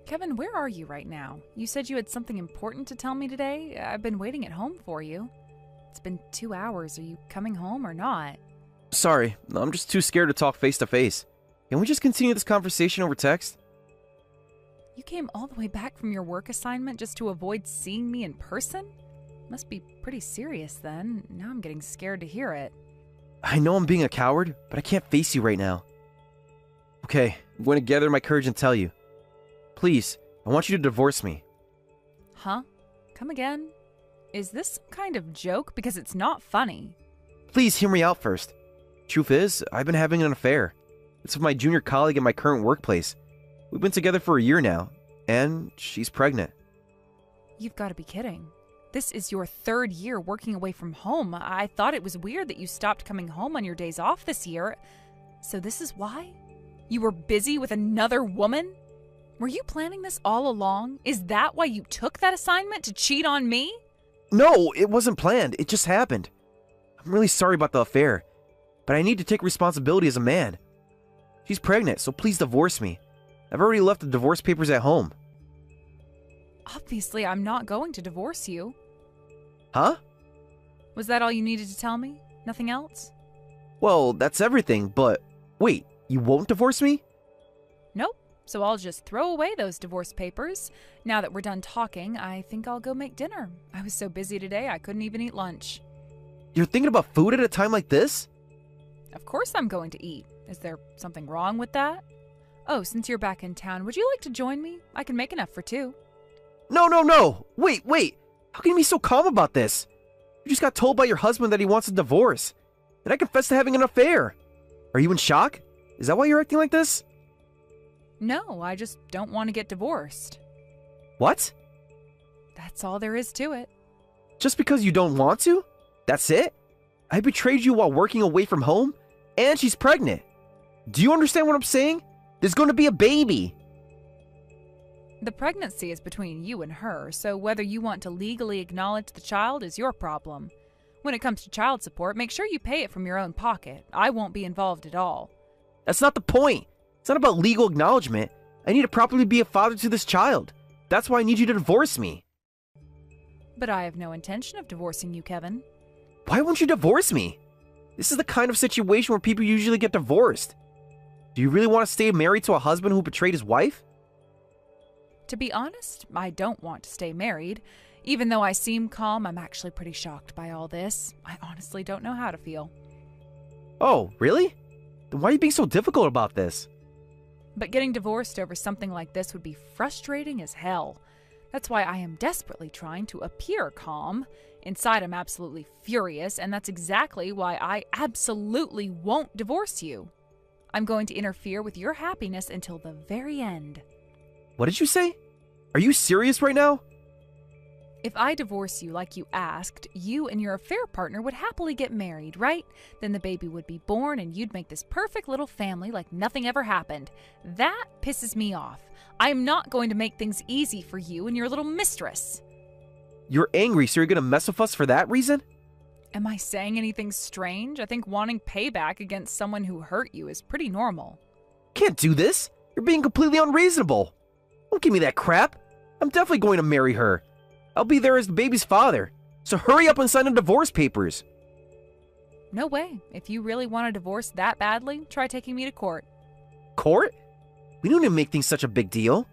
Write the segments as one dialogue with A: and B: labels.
A: Kevin, where are you right now? You said you had something important to tell me today. I've been waiting at home for you. It's been 2 hours. Are you coming home or not?
B: Sorry, I'm just too scared to talk face to face. Can we just continue this conversation over text?
A: You came all the way back from your work assignment just to avoid seeing me in person? Must be pretty serious then. Now I'm getting scared to hear it.
B: I know I'm being a coward, but I can't face you right now. Okay, I'm going to gather my courage and tell you. Please, I want you to divorce me.
A: Huh? Come again? Is this some kind of joke? Because it's not funny.
B: Please hear me out first. Truth is, I've been having an affair. It's with my junior colleague at my current workplace. We've been together for a year now, and she's pregnant.
A: You've got to be kidding. This is your 3rd year working away from home. I thought it was weird that you stopped coming home on your days off this year. So this is why? You were busy with another woman? Were you planning this all along? Is that why you took that assignment to cheat on me?
B: No, it wasn't planned. It just happened. I'm really sorry about the affair, but I need to take responsibility as a man. She's pregnant, so please divorce me. I've already left the divorce papers at home.
A: Obviously, I'm not going to divorce you.
B: Huh?
A: Was that all you needed to tell me? Nothing else?
B: Well, that's everything, but wait, you won't divorce me?
A: Nope. So I'll just throw away those divorce papers. Now that we're done talking, I think I'll go make dinner. I was so busy today, I couldn't even eat lunch.
B: You're thinking about food at a time like this?
A: Of course I'm going to eat. Is there something wrong with that? Oh, since you're back in town, would you like to join me? I can make enough for 2.
B: No. Wait. How can you be so calm about this? You just got told by your husband that he wants a divorce. And I confessed to having an affair. Are you in shock? Is that why you're acting like this?
A: No, I just don't want to get divorced.
B: What?
A: That's all there is to it.
B: Just because you don't want to? That's it? I betrayed you while working away from home, and she's pregnant. Do you understand what I'm saying? There's going to be a baby.
A: The pregnancy is between you and her, so whether you want to legally acknowledge the child is your problem. When it comes to child support, make sure you pay it from your own pocket. I won't be involved at all.
B: That's not the point. It's not about legal acknowledgement. I need to properly be a father to this child. That's why I need you to divorce me.
A: But I have no intention of divorcing you, Kevin.
B: Why won't you divorce me? This is the kind of situation where people usually get divorced. Do you really want to stay married to a husband who betrayed his wife?
A: To be honest, I don't want to stay married. Even though I seem calm, I'm actually pretty shocked by all this. I honestly don't know how to feel.
B: Oh, really? Then why are you being so difficult about this?
A: But getting divorced over something like this would be frustrating as hell. That's why I am desperately trying to appear calm. Inside, I'm absolutely furious, and that's exactly why I absolutely won't divorce you. I'm going to interfere with your happiness until the very end.
B: What did you say? Are you serious right now?
A: If I divorce you like you asked, you and your affair partner would happily get married, right? Then the baby would be born and you'd make this perfect little family like nothing ever happened. That pisses me off. I am not going to make things easy for you and your little mistress.
B: You're angry, so you're gonna mess with us for that reason?
A: Am I saying anything strange? I think wanting payback against someone who hurt you is pretty normal.
B: Can't do this. You're being completely unreasonable. Don't give me that crap. I'm definitely going to marry her. I'll be there as the baby's father. So hurry up and sign the divorce papers.
A: No way. If you really want a divorce that badly, try taking me to court.
B: Court? We don't need to make things such a big deal.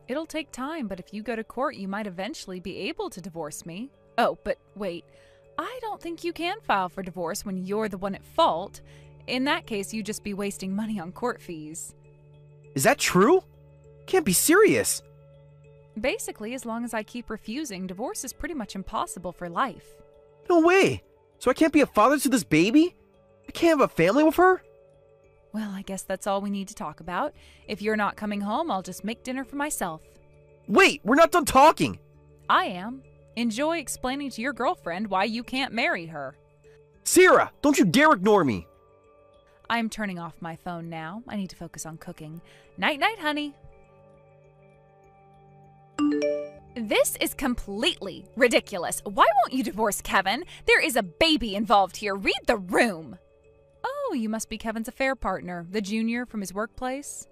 A: It'll take time, but if you go to court, you might eventually be able to divorce me. Oh, but wait. I don't think you can file for divorce when you're the one at fault. In that case, you'd just be wasting money on court fees.
B: Is that true? Can't be serious.
A: Basically, as long as I keep refusing, divorce is pretty much impossible for life.
B: No way. So I can't be a father to this baby? I can't have a family with her?
A: Well, I guess that's all we need to talk about. If you're not coming home, I'll just make dinner for myself.
B: Wait, we're not done talking.
A: I am. Enjoy explaining to your girlfriend why you can't marry her.
B: Sarah, don't you dare ignore me.
A: I'm turning off my phone now. I need to focus on cooking. Night-night, honey. This is completely ridiculous. Why won't you divorce Kevin? There is a baby involved here. Read the room. Oh, you must be Kevin's affair partner, the junior from his workplace.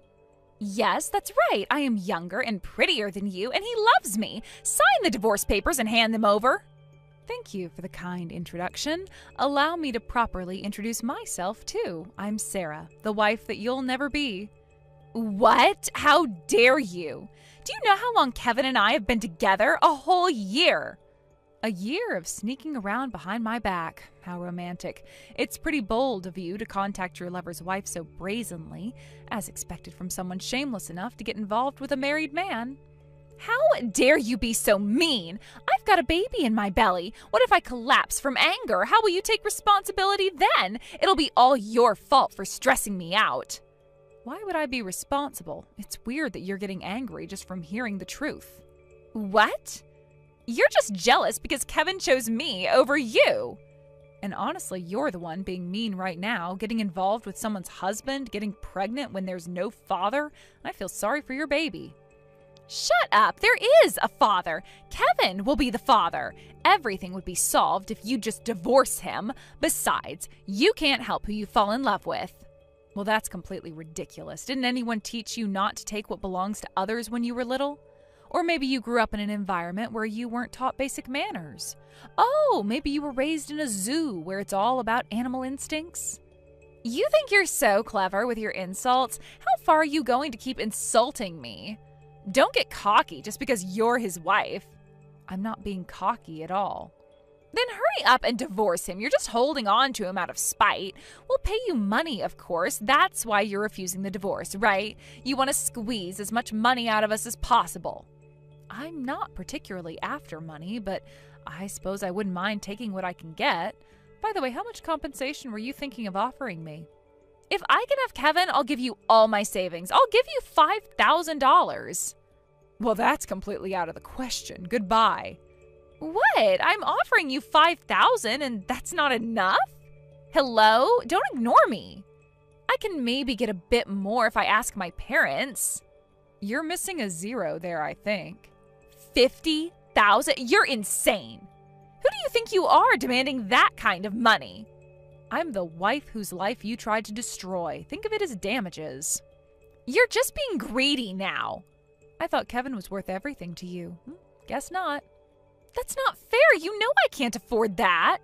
A: Yes, that's right. I am younger and prettier than you, and he loves me. Sign the divorce papers and hand them over. Thank you for the kind introduction. Allow me to properly introduce myself, too. I'm Sarah, the wife that you'll never be. What? How dare you? Do you know how long Kevin and I have been together? A whole year. A year of sneaking around behind my back. How romantic. It's pretty bold of you to contact your lover's wife so brazenly, as expected from someone shameless enough to get involved with a married man. How dare you be so mean? I've got a baby in my belly. What if I collapse from anger? How will you take responsibility then? It'll be all your fault for stressing me out. Why would I be responsible? It's weird that you're getting angry just from hearing the truth. What? You're just jealous because Kevin chose me over you. And honestly, you're the one being mean right now, getting involved with someone's husband, getting pregnant when there's no father. I feel sorry for your baby. Shut up. There is a father. Kevin will be the father. Everything would be solved if you just divorce him. Besides, you can't help who you fall in love with. Well, that's completely ridiculous. Didn't anyone teach you not to take what belongs to others when you were little? Or maybe you grew up in an environment where you weren't taught basic manners. Oh, maybe you were raised in a zoo where it's all about animal instincts. You think you're so clever with your insults? How far are you going to keep insulting me? Don't get cocky just because you're his wife. I'm not being cocky at all. Then hurry up and divorce him. You're just holding on to him out of spite. We'll pay you money, of course. That's why you're refusing the divorce, right? You want to squeeze as much money out of us as possible. I'm not particularly after money, but I suppose I wouldn't mind taking what I can get. By the way, how much compensation were you thinking of offering me? If I can have Kevin, I'll give you all my savings. I'll give you $5,000. Well, that's completely out of the question. Goodbye. What? I'm offering you $5,000 and that's not enough? Hello? Don't ignore me. I can maybe get a bit more if I ask my parents. You're missing a zero there, I think. 50,000? You're insane. Who do you think you are demanding that kind of money? I'm the wife whose life you tried to destroy. Think of it as damages. You're just being greedy now. I thought Kevin was worth everything to you. Guess not. That's not fair. You know I can't afford that.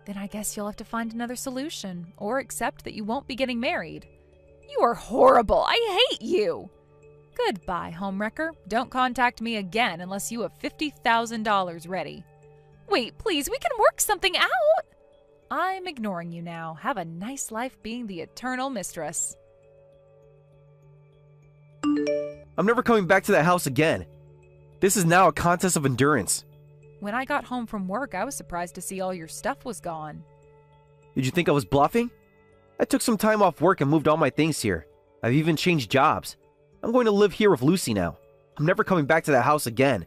A: Then I guess you'll have to find another solution, or accept that you won't be getting married. You are horrible. I hate you. Goodbye, homewrecker. Don't contact me again unless you have $50,000 ready. Wait, please, we can work something out. I'm ignoring you now. Have a nice life being the eternal mistress.
B: I'm never coming back to that house again. This is now a contest of endurance.
A: When I got home from work, I was surprised to see all your stuff was gone.
B: Did you think I was bluffing? I took some time off work and moved all my things here. I've even changed jobs. I'm going to live here with Lucy now. I'm never coming back to that house again.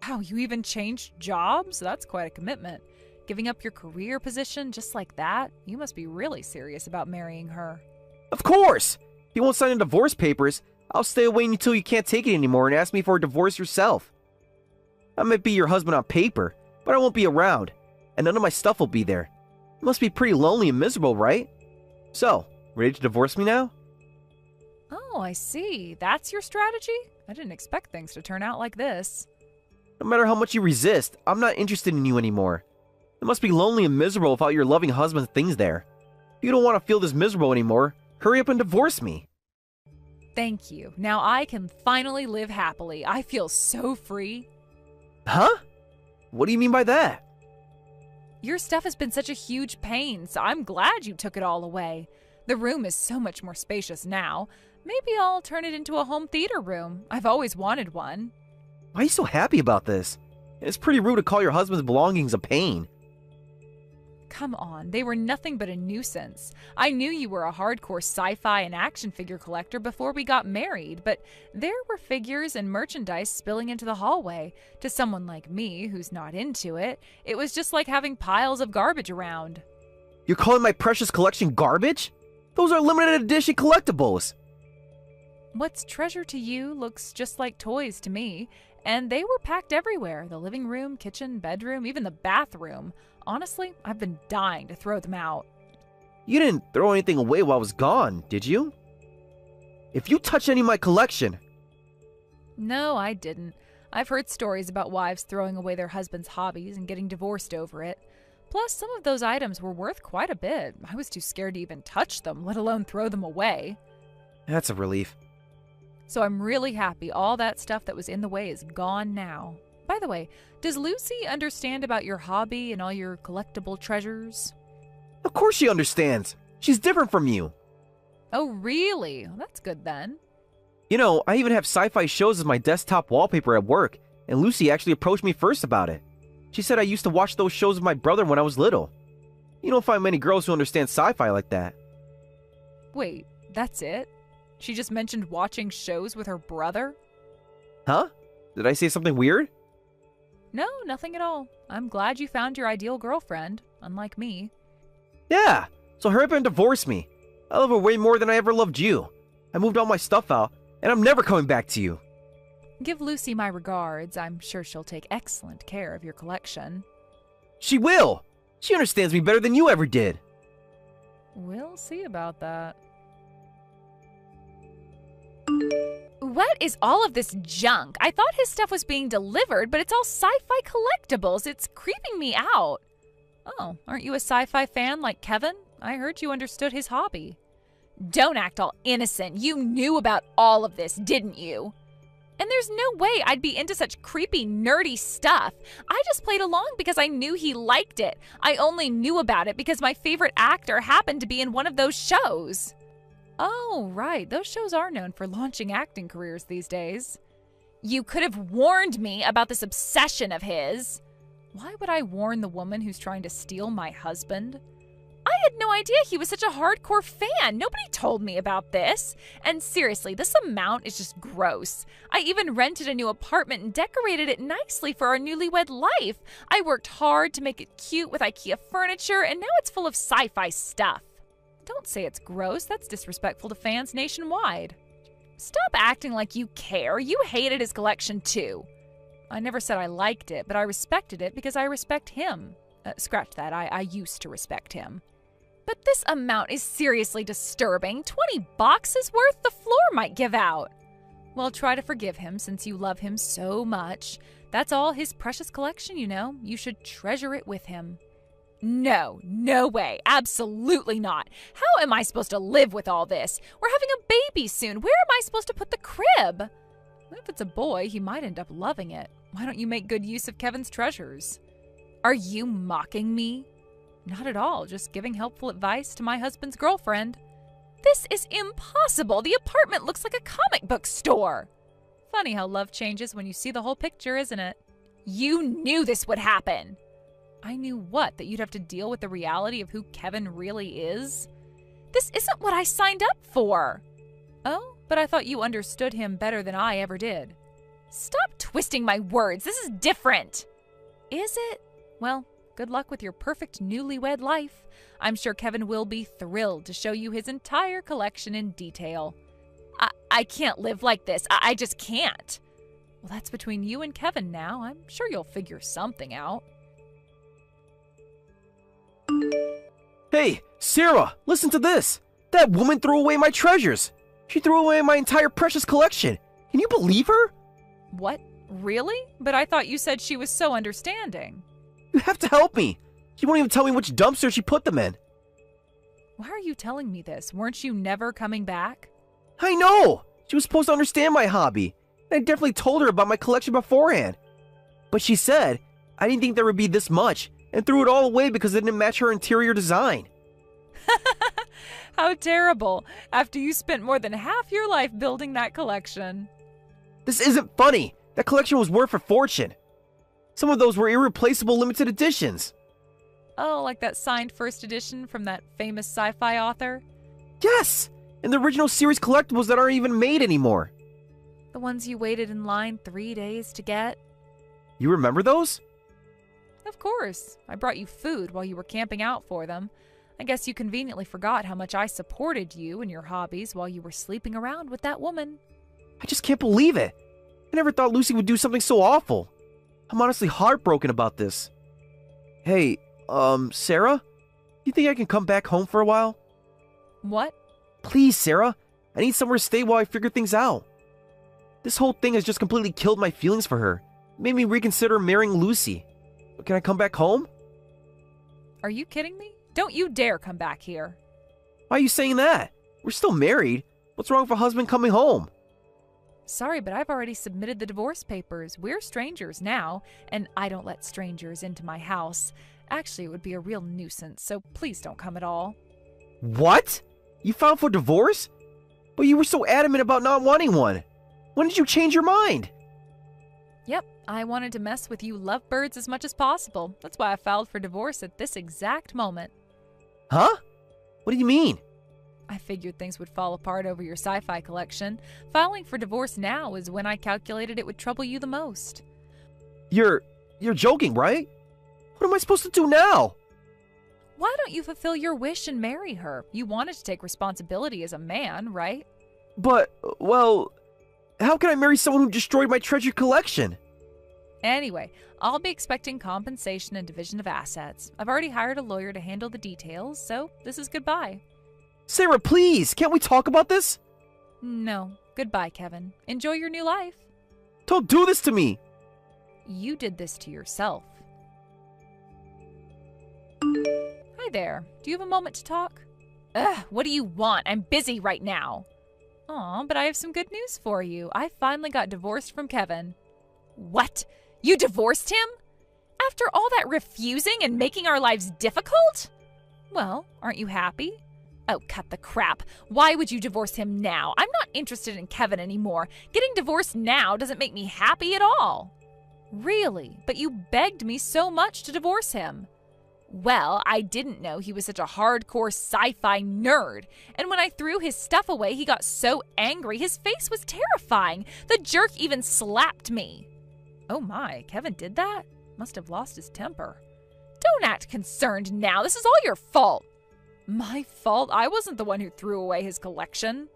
A: Wow, you even changed jobs? That's quite a commitment. Giving up your career position just like that? You must be really serious about marrying her.
B: Of course! If you won't sign the divorce papers, I'll stay away until you can't take it anymore and ask me for a divorce yourself. I might be your husband on paper, but I won't be around, and none of my stuff will be there. It must be pretty lonely and miserable, right? So, ready to divorce me now?
A: Oh, I see. That's your strategy? I didn't expect things to turn out like this.
B: No matter how much you resist, I'm not interested in you anymore. It must be lonely and miserable without your loving husband's things there. If you don't want to feel this miserable anymore, hurry up and divorce me.
A: Thank you. Now I can finally live happily. I feel so free.
B: Huh? What do you mean by that?
A: Your stuff has been such a huge pain, so I'm glad you took it all away. The room is so much more spacious now. Maybe I'll turn it into a home theater room. I've always wanted one.
B: Why are you so happy about this? It's pretty rude to call your husband's belongings a pain.
A: Come on, they were nothing but a nuisance. I knew you were a hardcore sci-fi and action figure collector before we got married, but there were figures and merchandise spilling into the hallway. To someone like me, who's not into it, it was just like having piles of garbage around.
B: You're calling my precious collection garbage? Those are limited edition collectibles.
A: What's treasure to you looks just like toys to me, and they were packed everywhere. The living room, kitchen, bedroom, even the bathroom. Honestly, I've been dying to throw them out.
B: You didn't throw anything away while I was gone, did you? If you touch any of my collection...
A: No, I didn't. I've heard stories about wives throwing away their husbands' hobbies and getting divorced over it. Plus, some of those items were worth quite a bit. I was too scared to even touch them, let alone throw them away.
B: That's a relief.
A: So I'm really happy all that stuff that was in the way is gone now. By the way, does Lucy understand about your hobby and all your collectible treasures?
B: Of course she understands. She's different from you.
A: Oh, really? Well, that's good then.
B: You know, I even have sci-fi shows as my desktop wallpaper at work, and Lucy actually approached me first about it. She said I used to watch those shows with my brother when I was little. You don't find many girls who understand sci-fi like that.
A: Wait, that's it? She just mentioned watching shows with her brother?
B: Huh? Did I say something weird?
A: No, nothing at all. I'm glad you found your ideal girlfriend, unlike me.
B: Yeah, so hurry up and divorce me. I love her way more than I ever loved you. I moved all my stuff out, and I'm never coming back to you.
A: Give Lucy my regards. I'm sure she'll take excellent care of your collection.
B: She will! She understands me better than you ever did.
A: We'll see about that. What is all of this junk? I thought his stuff was being delivered, but it's all sci-fi collectibles. It's creeping me out. Oh, aren't you a sci-fi fan like Kevin? I heard you understood his hobby. Don't act all innocent. You knew about all of this, didn't you? And there's no way I'd be into such creepy, nerdy stuff. I just played along because I knew he liked it. I only knew about it because my favorite actor happened to be in one of those shows. Oh, right. Those shows are known for launching acting careers these days. You could have warned me about this obsession of his. Why would I warn the woman who's trying to steal my husband? I had no idea he was such a hardcore fan. Nobody told me about this. And seriously, this amount is just gross. I even rented a new apartment and decorated it nicely for our newlywed life. I worked hard to make it cute with IKEA furniture, and now it's full of sci-fi stuff. Don't say it's gross. That's disrespectful to fans nationwide. Stop acting like you care. You hated his collection too. I never said I liked it, but I respected it because I respect him. Scratch that. I used to respect him. But this amount is seriously disturbing. 20 boxes worth? The floor might give out. Well, try to forgive him since you love him so much. That's all his precious collection, you know. You should treasure it with him. No, no way. Absolutely not. How am I supposed to live with all this? We're having a baby soon. Where am I supposed to put the crib? If it's a boy, he might end up loving it. Why don't you make good use of Kevin's treasures? Are you mocking me? Not at all, just giving helpful advice to my husband's girlfriend. This is impossible. The apartment looks like a comic book store. Funny how love changes when you see the whole picture, isn't it? You knew this would happen. I knew what? That you'd have to deal with the reality of who Kevin really is? This isn't what I signed up for. Oh, but I thought you understood him better than I ever did. Stop twisting my words. This is different. Is it? Well, good luck with your perfect newlywed life. I'm sure Kevin will be thrilled to show you his entire collection in detail. I can't live like this. I just can't. Well, that's between you and Kevin now. I'm sure you'll figure something out.
B: Hey, Sarah, listen to this. That woman threw away my treasures. She threw away my entire precious collection. Can you believe her?
A: What? Really? But I thought you said she was so understanding.
B: You have to help me. She won't even tell me which dumpster she put them in.
A: Why are you telling me this? Weren't you never coming back?
B: I know. She was supposed to understand my hobby. And I definitely told her about my collection beforehand. But she said, I didn't think there would be this much, and threw it all away because it didn't match her interior design.
A: How terrible, after you spent more than half your life building that collection.
B: This isn't funny. That collection was worth a fortune. Some of those were irreplaceable limited editions.
A: Oh, like that signed first edition from that famous sci-fi author?
B: Yes! And the original series collectibles that aren't even made anymore.
A: The ones you waited in line 3 days to get?
B: You remember those?
A: Of course. I brought you food while you were camping out for them. I guess you conveniently forgot how much I supported you and your hobbies while you were sleeping around with that woman.
B: I just can't believe it. I never thought Lucy would do something so awful. I'm honestly heartbroken about this. Hey, Sarah? You think I can come back home for a while?
A: What?
B: Please, Sarah. I need somewhere to stay while I figure things out. This whole thing has just completely killed my feelings for her. It made me reconsider marrying Lucy. Can I come back home?
A: Are you kidding me? Don't you dare come back here.
B: Why are you saying that? We're still married. What's wrong with a husband coming home?
A: Sorry, but I've already submitted the divorce papers. We're strangers now, and I don't let strangers into my house. Actually, it would be a real nuisance, so please don't come at all.
B: What? You filed for divorce? But you were so adamant about not wanting one. When did you change your mind?
A: Yep, I wanted to mess with you lovebirds as much as possible. That's why I filed for divorce at this exact moment.
B: Huh? What do you mean?
A: I figured things would fall apart over your sci-fi collection. Filing for divorce now is when I calculated it would trouble you the most.
B: You're joking, right? What am I supposed to do now?
A: Why don't you fulfill your wish and marry her? You wanted to take responsibility as a man, right?
B: But, well, how can I marry someone who destroyed my treasured collection?
A: Anyway, I'll be expecting compensation and division of assets. I've already hired a lawyer to handle the details, so this is goodbye.
B: Sarah, please, can't we talk about this?
A: No. Goodbye, Kevin. Enjoy your new life.
B: Don't do this to me!
A: You did this to yourself. Hi there. Do you have a moment to talk? Ugh, what do you want? I'm busy right now. Aw, but I have some good news for you. I finally got divorced from Kevin. What? You divorced him? After all that refusing and making our lives difficult? Well, aren't you happy? Oh, cut the crap. Why would you divorce him now? I'm not interested in Kevin anymore. Getting divorced now doesn't make me happy at all. Really? But you begged me so much to divorce him. Well, I didn't know he was such a hardcore sci-fi nerd. And when I threw his stuff away, he got so angry. His face was terrifying. The jerk even slapped me. Oh my, Kevin did that? Must have lost his temper. Don't act concerned now. This is all your fault. My fault? I wasn't the one who threw away his collection.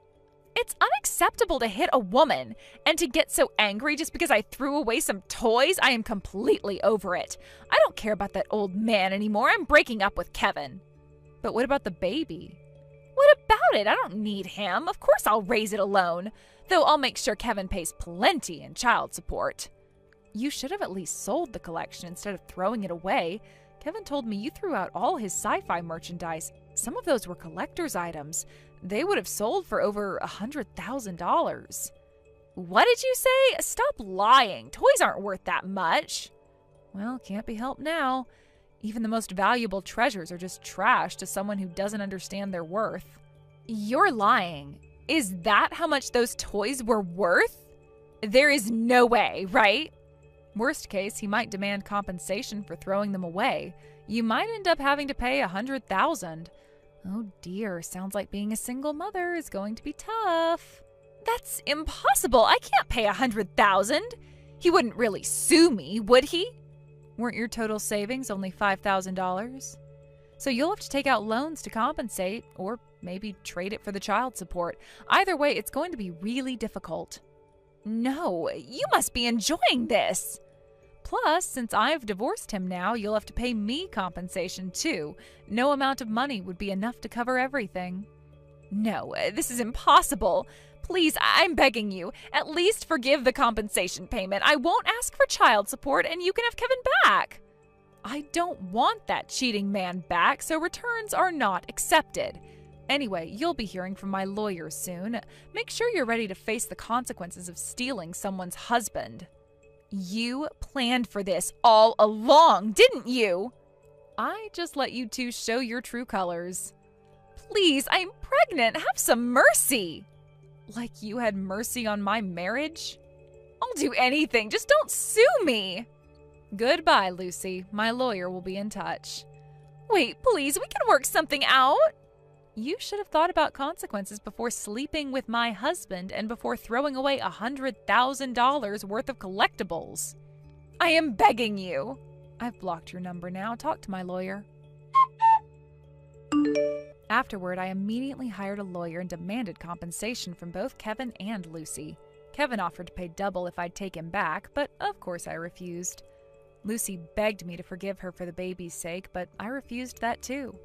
A: It's unacceptable to hit a woman, and to get so angry just because I threw away some toys. I am completely over it. I don't care about that old man anymore. I'm breaking up with Kevin. But what about the baby? What about it? I don't need him. Of course I'll raise it alone, though I'll make sure Kevin pays plenty in child support. You should have at least sold the collection instead of throwing it away. Kevin told me you threw out all his sci-fi merchandise. Some of those were collector's items. They would have sold for over $100,000. What did you say? Stop lying. Toys aren't worth that much. Well, can't be helped now. Even the most valuable treasures are just trash to someone who doesn't understand their worth. You're lying. Is that how much those toys were worth? There is no way, right? Worst case, he might demand compensation for throwing them away. You might end up having to pay $100,000. Oh dear, sounds like being a single mother is going to be tough. That's impossible. I can't pay $100,000. He wouldn't really sue me, would he? Weren't your total savings only $5,000? So you'll have to take out loans to compensate, or maybe trade it for the child support. Either way, it's going to be really difficult. No, you must be enjoying this. Plus, since I've divorced him now, you'll have to pay me compensation too. No amount of money would be enough to cover everything. No, this is impossible. Please, I'm begging you, at least forgive the compensation payment. I won't ask for child support, and you can have Kevin back. I don't want that cheating man back, so returns are not accepted. Anyway, you'll be hearing from my lawyer soon. Make sure you're ready to face the consequences of stealing someone's husband. You planned for this all along, didn't you? I just let you two show your true colors. Please, I'm pregnant. Have some mercy. Like you had mercy on my marriage? I'll do anything. Just don't sue me. Goodbye, Lucy. My lawyer will be in touch. Wait, please, we can work something out. You should have thought about consequences before sleeping with my husband and before throwing away $100,000 worth of collectibles. I am begging you. I've blocked your number now. Talk to my lawyer. Afterward, I immediately hired a lawyer and demanded compensation from both Kevin and Lucy. Kevin offered to pay double if I'd take him back, but of course I refused. Lucy begged me to forgive her for the baby's sake, but I refused that too.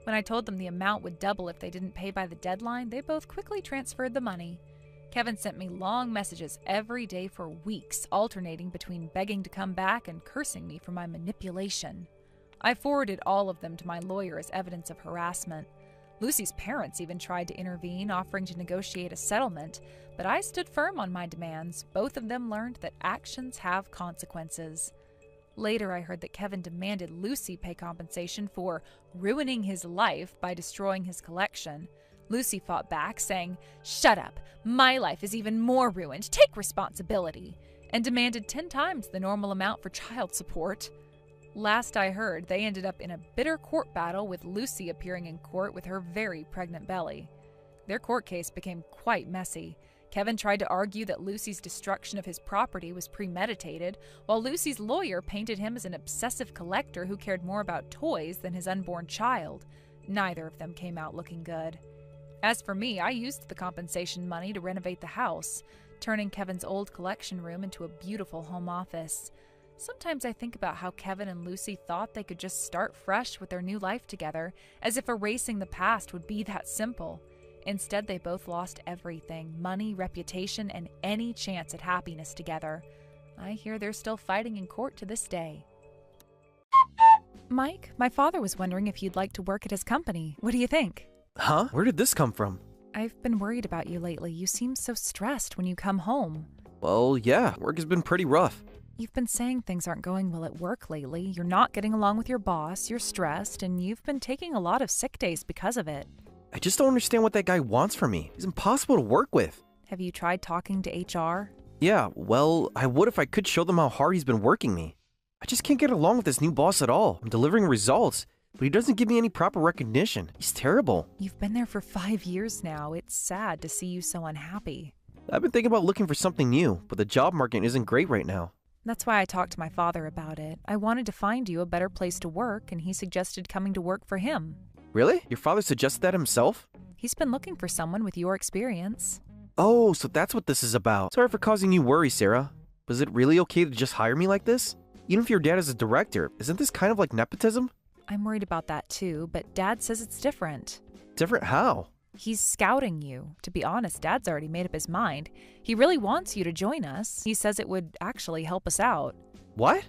A: When I told them the amount would double if they didn't pay by the deadline, they both quickly transferred the money. Kevin sent me long messages every day for weeks, alternating between begging to come back and cursing me for my manipulation. I forwarded all of them to my lawyer as evidence of harassment. Lucy's parents even tried to intervene, offering to negotiate a settlement, but I stood firm on my demands. Both of them learned that actions have consequences. Later, I heard that Kevin demanded Lucy pay compensation for ruining his life by destroying his collection. Lucy fought back, saying, "Shut up, my life is even more ruined, take responsibility," and demanded 10 times the normal amount for child support. Last I heard, they ended up in a bitter court battle with Lucy appearing in court with her very pregnant belly. Their court case became quite messy. Kevin tried to argue that Lucy's destruction of his property was premeditated, while Lucy's lawyer painted him as an obsessive collector who cared more about toys than his unborn child. Neither of them came out looking good. As for me, I used the compensation money to renovate the house, turning Kevin's old collection room into a beautiful home office. Sometimes I think about how Kevin and Lucy thought they could just start fresh with their new life together, as if erasing the past would be that simple. Instead, they both lost everything: money, reputation, and any chance at happiness together. I hear they're still fighting in court to this day. Mike, my father was wondering if you'd like to work at his company. What do you think?
B: Huh? Where did this come from?
A: I've been worried about you lately. You seem so stressed when you come home.
B: Well, yeah, work has been pretty rough.
A: You've been saying things aren't going well at work lately. You're not getting along with your boss, you're stressed, and you've been taking a lot of sick days because of it.
B: I just don't understand what that guy wants from me. He's impossible to work with.
A: Have you tried talking to HR?
B: Yeah, well, I would if I could show them how hard he's been working me. I just can't get along with this new boss at all. I'm delivering results, but he doesn't give me any proper recognition. He's terrible.
A: You've been there for 5 years now. It's sad to see you so unhappy.
B: I've been thinking about looking for something new, but the job market isn't great right now.
A: That's why I talked to my father about it. I wanted to find you a better place to work, and he suggested coming to work for him.
B: Really? Your father suggested that himself?
A: He's been looking for someone with your experience.
B: Oh, so that's what this is about. Sorry for causing you worry, Sarah. But is it really okay to just hire me like this? Even if your dad is a director, isn't this kind of like nepotism?
A: I'm worried about that too, but Dad says it's different.
B: Different how?
A: He's scouting you. To be honest, Dad's already made up his mind. He really wants you to join us. He says it would actually help us out.
B: What?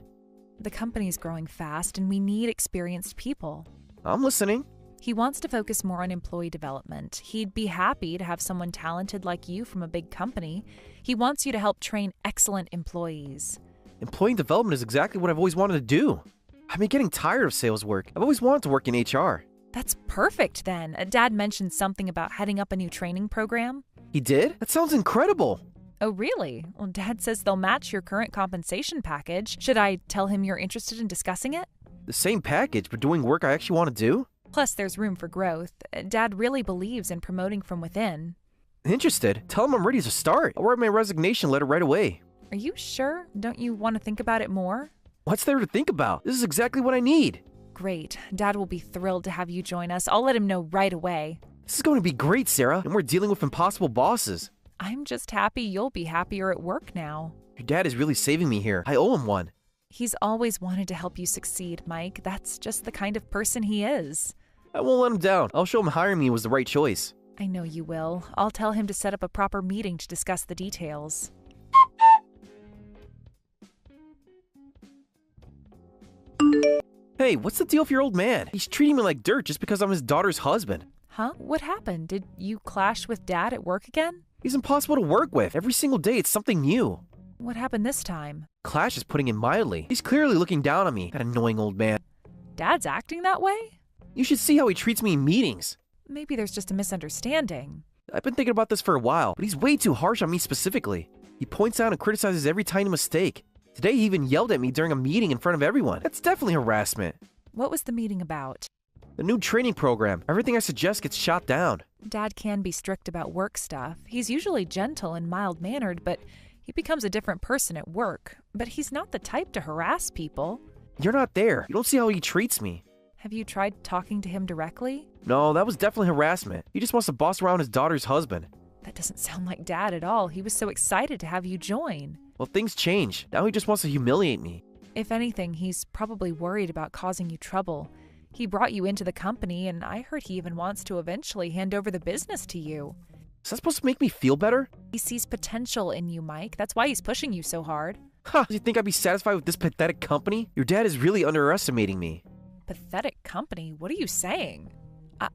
A: The company's growing fast and we need experienced people.
B: I'm listening.
A: He wants to focus more on employee development. He'd be happy to have someone talented like you from a big company. He wants you to help train excellent employees.
B: Employee development is exactly what I've always wanted to do. I've been getting tired of sales work. I've always wanted to work in HR.
A: That's perfect then. Dad mentioned something about heading up a new training program.
B: He did? That sounds incredible.
A: Oh, really? Well, Dad says they'll match your current compensation package. Should I tell him you're interested in discussing it?
B: The same package, but doing work I actually want to do?
A: Plus, there's room for growth. Dad really believes in promoting from within.
B: Interested? Tell him I'm ready to start. I'll write my resignation letter right away.
A: Are you sure? Don't you want to think about it more?
B: What's there to think about? This is exactly what I need.
A: Great. Dad will be thrilled to have you join us. I'll let him know right away.
B: This is going to be great, Sarah, and we're dealing with impossible bosses.
A: I'm just happy you'll be happier at work now.
B: Your dad is really saving me here. I owe him one.
A: He's always wanted to help you succeed, Mike. That's just the kind of person he is.
B: I won't let him down. I'll show him hiring me was the right choice.
A: I know you will. I'll tell him to set up a proper meeting to discuss the details.
B: Hey, what's the deal with your old man? He's treating me like dirt just because I'm his daughter's husband.
A: Huh? What happened? Did you clash with Dad at work again?
B: He's impossible to work with. Every single day it's something new.
A: What happened this time?
B: Clash is putting it mildly. He's clearly looking down on me, that annoying old man.
A: Dad's acting that way?
B: You should see how he treats me in meetings.
A: Maybe there's just a misunderstanding.
B: I've been thinking about this for a while, but he's way too harsh on me specifically. He points out and criticizes every tiny mistake. Today he even yelled at me during a meeting in front of everyone. That's definitely harassment.
A: What was the meeting about?
B: The new training program. Everything I suggest gets shot down.
A: Dad can be strict about work stuff. He's usually gentle and mild-mannered, but he becomes a different person at work. But he's not the type to harass people.
B: You're not there. You don't see how he treats me.
A: Have you tried talking to him directly?
B: No, that was definitely harassment. He just wants to boss around his daughter's husband.
A: That doesn't sound like Dad at all. He was so excited to have you join.
B: Well, things change. Now he just wants to humiliate me.
A: If anything, he's probably worried about causing you trouble. He brought you into the company, and I heard he even wants to eventually hand over the business to you.
B: Is that supposed to make me feel better?
A: He sees potential in you, Mike. That's why he's pushing you so hard.
B: Huh, do you think I'd be satisfied with this pathetic company? Your dad is really underestimating me.
A: Pathetic company? What are you saying?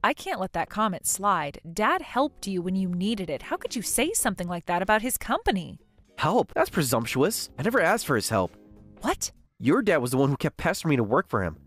A: I can't let that comment slide. Dad helped you when you needed it. How could you say something like that about his company?
B: Help? That's presumptuous. I never asked for his help.
A: What?
B: Your dad was the one who kept pestering me to work for him.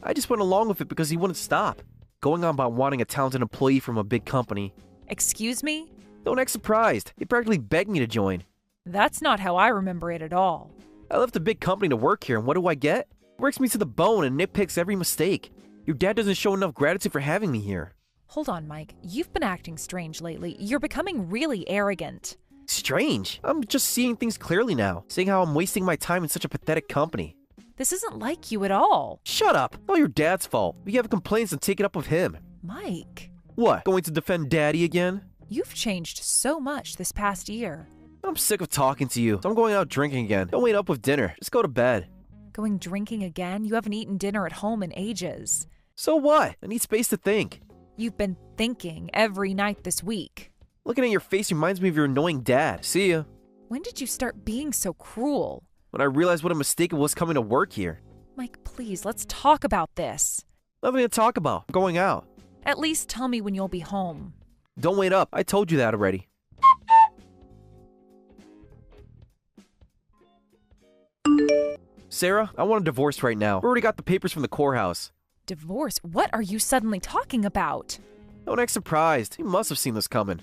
B: I just went along with it because he wouldn't stop. Going on about wanting a talented employee from a big company.
A: Excuse me?
B: Don't act surprised. He practically begged me to join.
A: That's not how I remember it at all.
B: I left a big company to work here, and what do I get? Works me to the bone and nitpicks every mistake. Your dad doesn't show enough gratitude for having me here.
A: Hold on, Mike. You've been acting strange lately. You're becoming really arrogant.
B: Strange. I'm just seeing things clearly now, seeing how I'm wasting my time in such a pathetic company.
A: This isn't like you at all.
B: Shut up. It's all your dad's fault. If you have complaints, then take it up with him.
A: Mike.
B: What? Going to defend Daddy again?
A: You've changed so much this past year.
B: I'm sick of talking to you, so I'm going out drinking again. Don't wait up with dinner. Just go to bed.
A: Going drinking again? You haven't eaten dinner at home in ages.
B: So what? I need space to think.
A: You've been thinking every night this week.
B: Looking at your face reminds me of your annoying dad. See ya.
A: When did you start being so cruel?
B: When I realized what a mistake it was coming to work here.
A: Mike, please, let's talk about this.
B: Nothing to talk about. I'm going out.
A: At least tell me when you'll be home.
B: Don't wait up. I told you that already. Sarah, I want a divorce right now. We already got the papers from the courthouse.
A: Divorce? What are you suddenly talking about?
B: Don't act surprised. You must have seen this coming.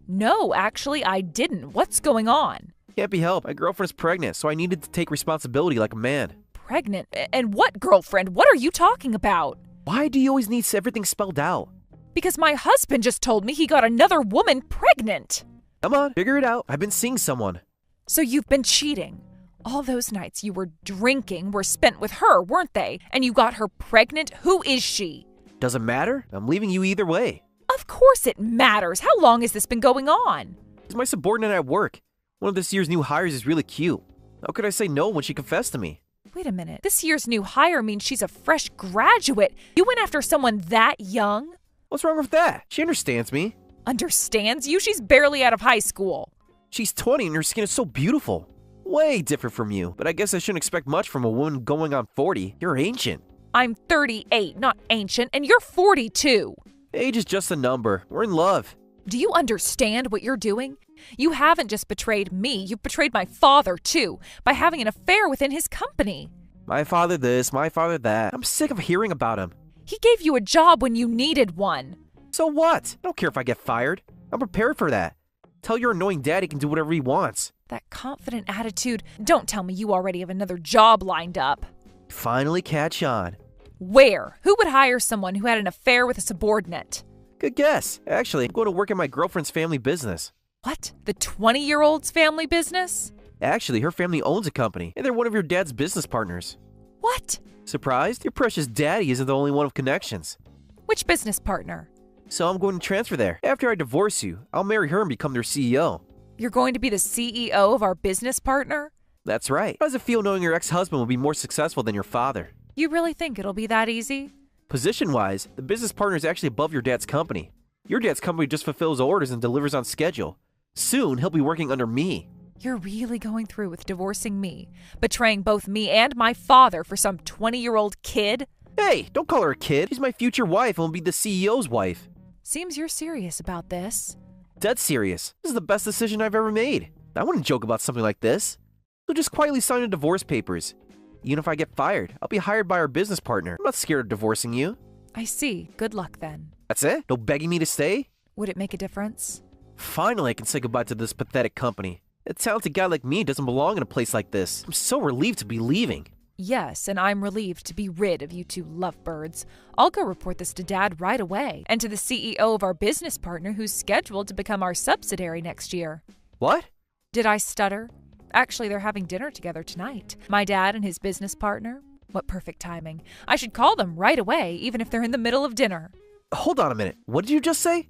A: No, actually, I didn't. What's going on?
B: Can't be helped. My girlfriend's pregnant, so I needed to take responsibility like a man.
A: Pregnant? And what girlfriend? What are you talking about?
B: Why do you always need everything spelled out?
A: Because my husband just told me he got another woman pregnant.
B: Come on, figure it out. I've been seeing someone.
A: So you've been cheating. All those nights you were drinking were spent with her, weren't they? And you got her pregnant? Who is she?
B: Doesn't matter. I'm leaving you either way.
A: Of course it matters. How long has this been going on?
B: She's my subordinate at work. One of this year's new hires is really cute. How could I say no when she confessed to me?
A: Wait a minute. This year's new hire means she's a fresh graduate. You went after someone that young?
B: What's wrong with that? She understands me.
A: Understands you? She's barely out of high school.
B: She's 20 and her skin is so beautiful. Way different from you, but I guess I shouldn't expect much from a woman going on 40. You're ancient.
A: I'm 38, not ancient, and you're 42.
B: Age is just a number. We're in love.
A: Do you understand what you're doing? You haven't just betrayed me, you've betrayed my father too, by having an affair within his company.
B: My father this, my father that. I'm sick of hearing about him.
A: He gave you a job when you needed one.
B: So what? I don't care if I get fired. I'm prepared for that. Tell your annoying dad he can do whatever he wants.
A: That confident attitude. Don't tell me you already have another job lined up.
B: Finally catch on.
A: Where? Who would hire someone who had an affair with a subordinate?
B: Good guess. Actually, I'm going to work in my girlfriend's family business.
A: What? The 20-year-old's family business?
B: Actually, her family owns a company, and they're one of your dad's business partners.
A: What?
B: Surprised? Your precious daddy isn't the only one of connections.
A: Which business partner?
B: So I'm going to transfer there. After I divorce you, I'll marry her and become their CEO.
A: You're going to be the CEO of our business partner?
B: That's right. How does it feel knowing your ex-husband will be more successful than your father?
A: You really think it'll be that easy?
B: Position-wise, the business partner is actually above your dad's company. Your dad's company just fulfills orders and delivers on schedule. Soon, he'll be working under me.
A: You're really going through with divorcing me, betraying both me and my father for some 20-year-old kid?
B: Hey, don't call her a kid. She's my future wife and will be the CEO's wife.
A: Seems you're serious about this.
B: Dead serious. This is the best decision I've ever made. I wouldn't joke about something like this. So just quietly sign the divorce papers. Even if I get fired, I'll be hired by our business partner. I'm not scared of divorcing you.
A: I see. Good luck then.
B: That's it? No begging me to stay?
A: Would it make a difference?
B: Finally, I can say goodbye to this pathetic company. A talented guy like me doesn't belong in a place like this. I'm so relieved to be leaving.
A: Yes, and I'm relieved to be rid of you two lovebirds. I'll go report this to Dad right away, and to the CEO of our business partner who's scheduled to become our subsidiary next year.
B: What?
A: Did I stutter? Actually, they're having dinner together tonight. My dad and his business partner. What perfect timing. I should call them right away, even if they're in the middle of dinner.
B: Hold on a minute. What did you just say?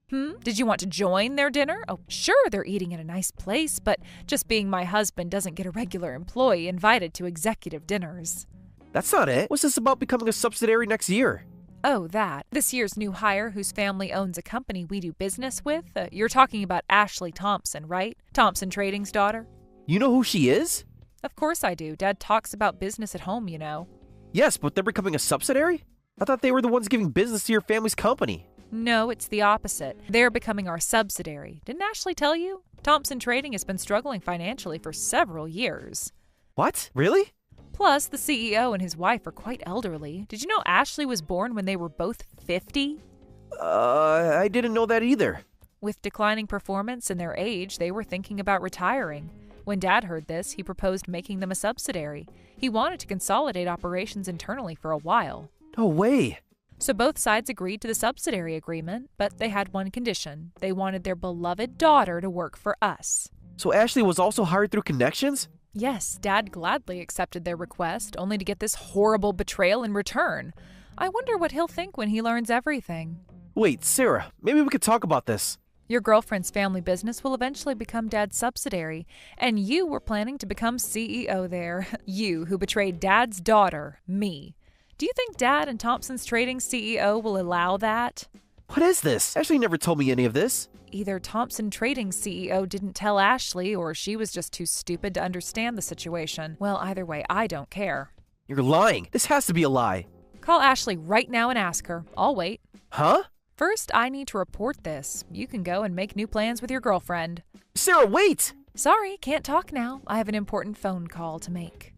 A: Did you want to join their dinner? Oh, sure, they're eating in a nice place, but just being my husband doesn't get a regular employee invited to executive dinners.
B: That's not it. What's this about becoming a subsidiary next year?
A: Oh, that. This year's new hire whose family owns a company we do business with. You're talking about Ashley Thompson, right? Thompson Trading's daughter?
B: You know who she is?
A: Of course I do. Dad talks about business at home, you know.
B: Yes, but they're becoming a subsidiary? I thought they were the ones giving business to your family's company.
A: No, it's the opposite. They're becoming our subsidiary. Didn't Ashley tell you? Thompson Trading has been struggling financially for several years.
B: What? Really?
A: Plus, the CEO and his wife are quite elderly. Did you know Ashley was born when they were both 50?
B: I didn't know that either.
A: With declining performance and their age, they were thinking about retiring. When Dad heard this, he proposed making them a subsidiary. He wanted to consolidate operations internally for a while.
B: No way.
A: So both sides agreed to the subsidiary agreement, but they had one condition. They wanted their beloved daughter to work for us.
B: So Ashley was also hired through connections?
A: Yes, Dad gladly accepted their request, only to get this horrible betrayal in return. I wonder what he'll think when he learns everything.
B: Wait, Sarah, maybe we could talk about this.
A: Your girlfriend's family business will eventually become Dad's subsidiary, and you were planning to become CEO there. You, who betrayed Dad's daughter, me. Do you think Dad and Thompson's Trading CEO will allow that?
B: What is this? Ashley never told me any of this.
A: Either Thompson Trading CEO didn't tell Ashley, or she was just too stupid to understand the situation. Well, either way, I don't care.
B: You're lying. This has to be a lie.
A: Call Ashley right now and ask her. I'll wait.
B: Huh?
A: First, I need to report this. You can go and make new plans with your girlfriend.
B: Sarah, wait!
A: Sorry, can't talk now. I have an important phone call to make.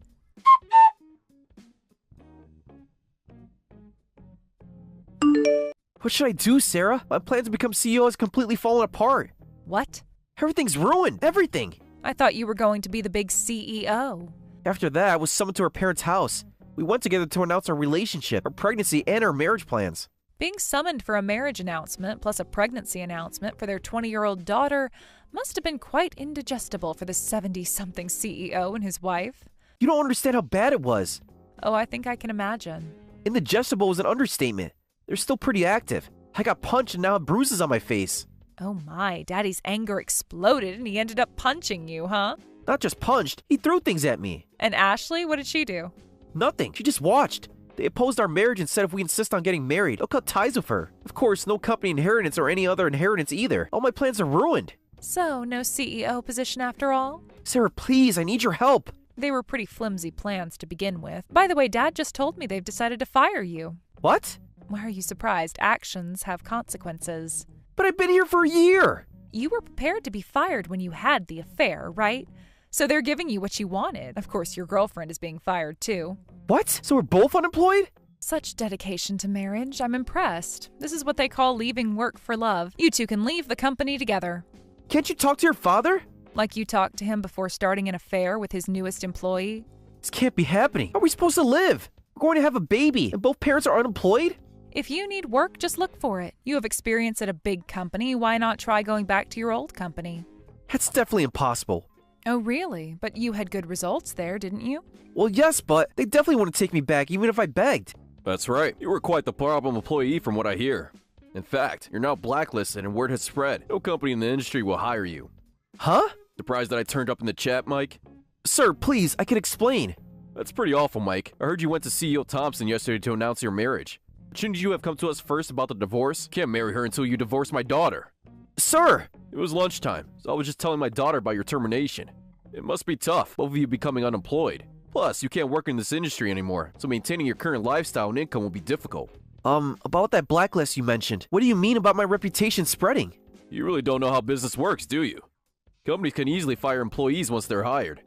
B: What should I do, Sarah? My plan to become CEO has completely fallen apart.
A: What?
B: Everything's ruined. Everything.
A: I thought you were going to be the big CEO.
B: After that, I was summoned to our parents' house. We went together to announce our relationship, our pregnancy, and our marriage plans.
A: Being summoned for a marriage announcement plus a pregnancy announcement for their 20-year-old daughter must have been quite indigestible for the 70-something CEO and his wife.
B: You don't understand how bad it was.
A: Oh, I think I can imagine.
B: Indigestible was an understatement. They're still pretty active. I got punched and now have bruises on my face.
A: Oh my, Daddy's anger exploded and he ended up punching you, huh?
B: Not just punched, he threw things at me.
A: And Ashley, what did she do?
B: Nothing. She just watched. They opposed our marriage and said if we insist on getting married, they'll cut ties with her. Of course, no company inheritance or any other inheritance either. All my plans are ruined.
A: So, no CEO position after all?
B: Sarah, please, I need your help.
A: They were pretty flimsy plans to begin with. By the way, Dad just told me they've decided to fire you.
B: What?
A: Why are you surprised? Actions have consequences.
B: But I've been here for a year.
A: You were prepared to be fired when you had the affair, right? So they're giving you what you wanted. Of course, your girlfriend is being fired too.
B: What? So we're both unemployed?
A: Such dedication to marriage. I'm impressed. This is what they call leaving work for love. You two can leave the company together.
B: Can't you talk to your father?
A: Like you talked to him before starting an affair with his newest employee?
B: This can't be happening. How are we supposed to live? We're going to have a baby, and both parents are unemployed?
A: If you need work, just look for it. You have experience at a big company. Why not try going back to your old company?
B: That's definitely impossible.
A: Oh, really? But you had good results there, didn't you?
B: Well, yes, but they definitely want to take me back even if I begged.
C: That's right. You were quite the problem employee from what I hear. In fact, you're now blacklisted and word has spread. No company in the industry will hire you.
B: Huh?
C: Surprised that I turned up in the chat, Mike?
B: Sir, please, I can explain.
C: That's pretty awful, Mike. I heard you went to CEO Thompson yesterday to announce your marriage. Shouldn't you have come to us first about the divorce? Can't marry her until you divorce my daughter.
B: Sir!
C: It was lunchtime, so I was just telling my daughter about your termination. It must be tough, both of you becoming unemployed. Plus, you can't work in this industry anymore, so maintaining your current lifestyle and income will be difficult.
B: About that blacklist you mentioned, what do you mean about my reputation spreading?
C: You really don't know how business works, do you? Companies can easily fire employees once they're hired.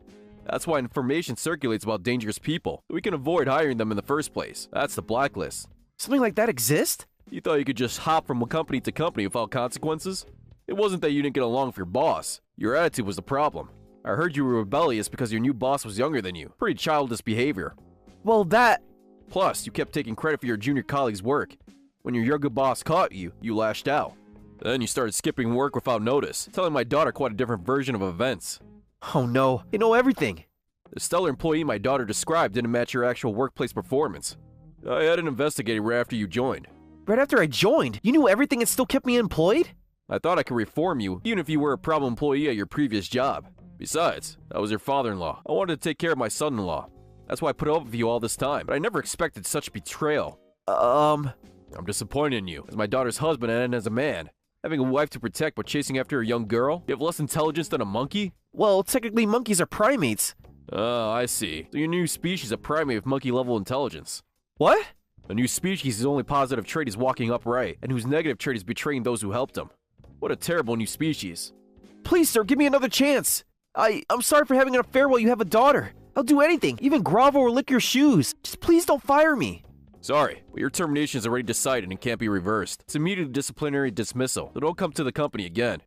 C: That's why information circulates about dangerous people. We can avoid hiring them in the first place. That's the blacklist.
B: Something like that exists?
C: You thought you could just hop from company to company without consequences? It wasn't that you didn't get along with your boss. Your attitude was the problem. I heard you were rebellious because your new boss was younger than you. Pretty childish behavior.
B: Well, that...
C: Plus, you kept taking credit for your junior colleague's work. When your younger boss caught you, you lashed out. Then you started skipping work without notice, telling my daughter quite a different version of events.
B: Oh no, they know everything.
C: The stellar employee my daughter described didn't match your actual workplace performance. I had it investigated right after you joined.
B: Right after I joined, you knew everything and still kept me employed?
C: I thought I could reform you, even if you were a problem employee at your previous job. Besides, I was your father-in-law. I wanted to take care of my son-in-law. That's why I put up with you all this time, but I never expected such betrayal. I'm disappointed in you, as my daughter's husband and as a man. Having a wife to protect but chasing after a young girl? You have less intelligence than a monkey?
B: Well, technically monkeys are primates.
C: Oh, I see. So your new species is a primate with monkey-level intelligence.
B: What?
C: A new species whose only positive trait is walking upright, and whose negative trait is betraying those who helped him. What a terrible new species.
B: Please, sir, give me another chance. I'm sorry for having an affair while you have a daughter. I'll do anything, even grovel or lick your shoes. Just please don't fire me.
C: Sorry, but your termination is already decided and can't be reversed. It's immediate disciplinary dismissal, so don't come to the company again.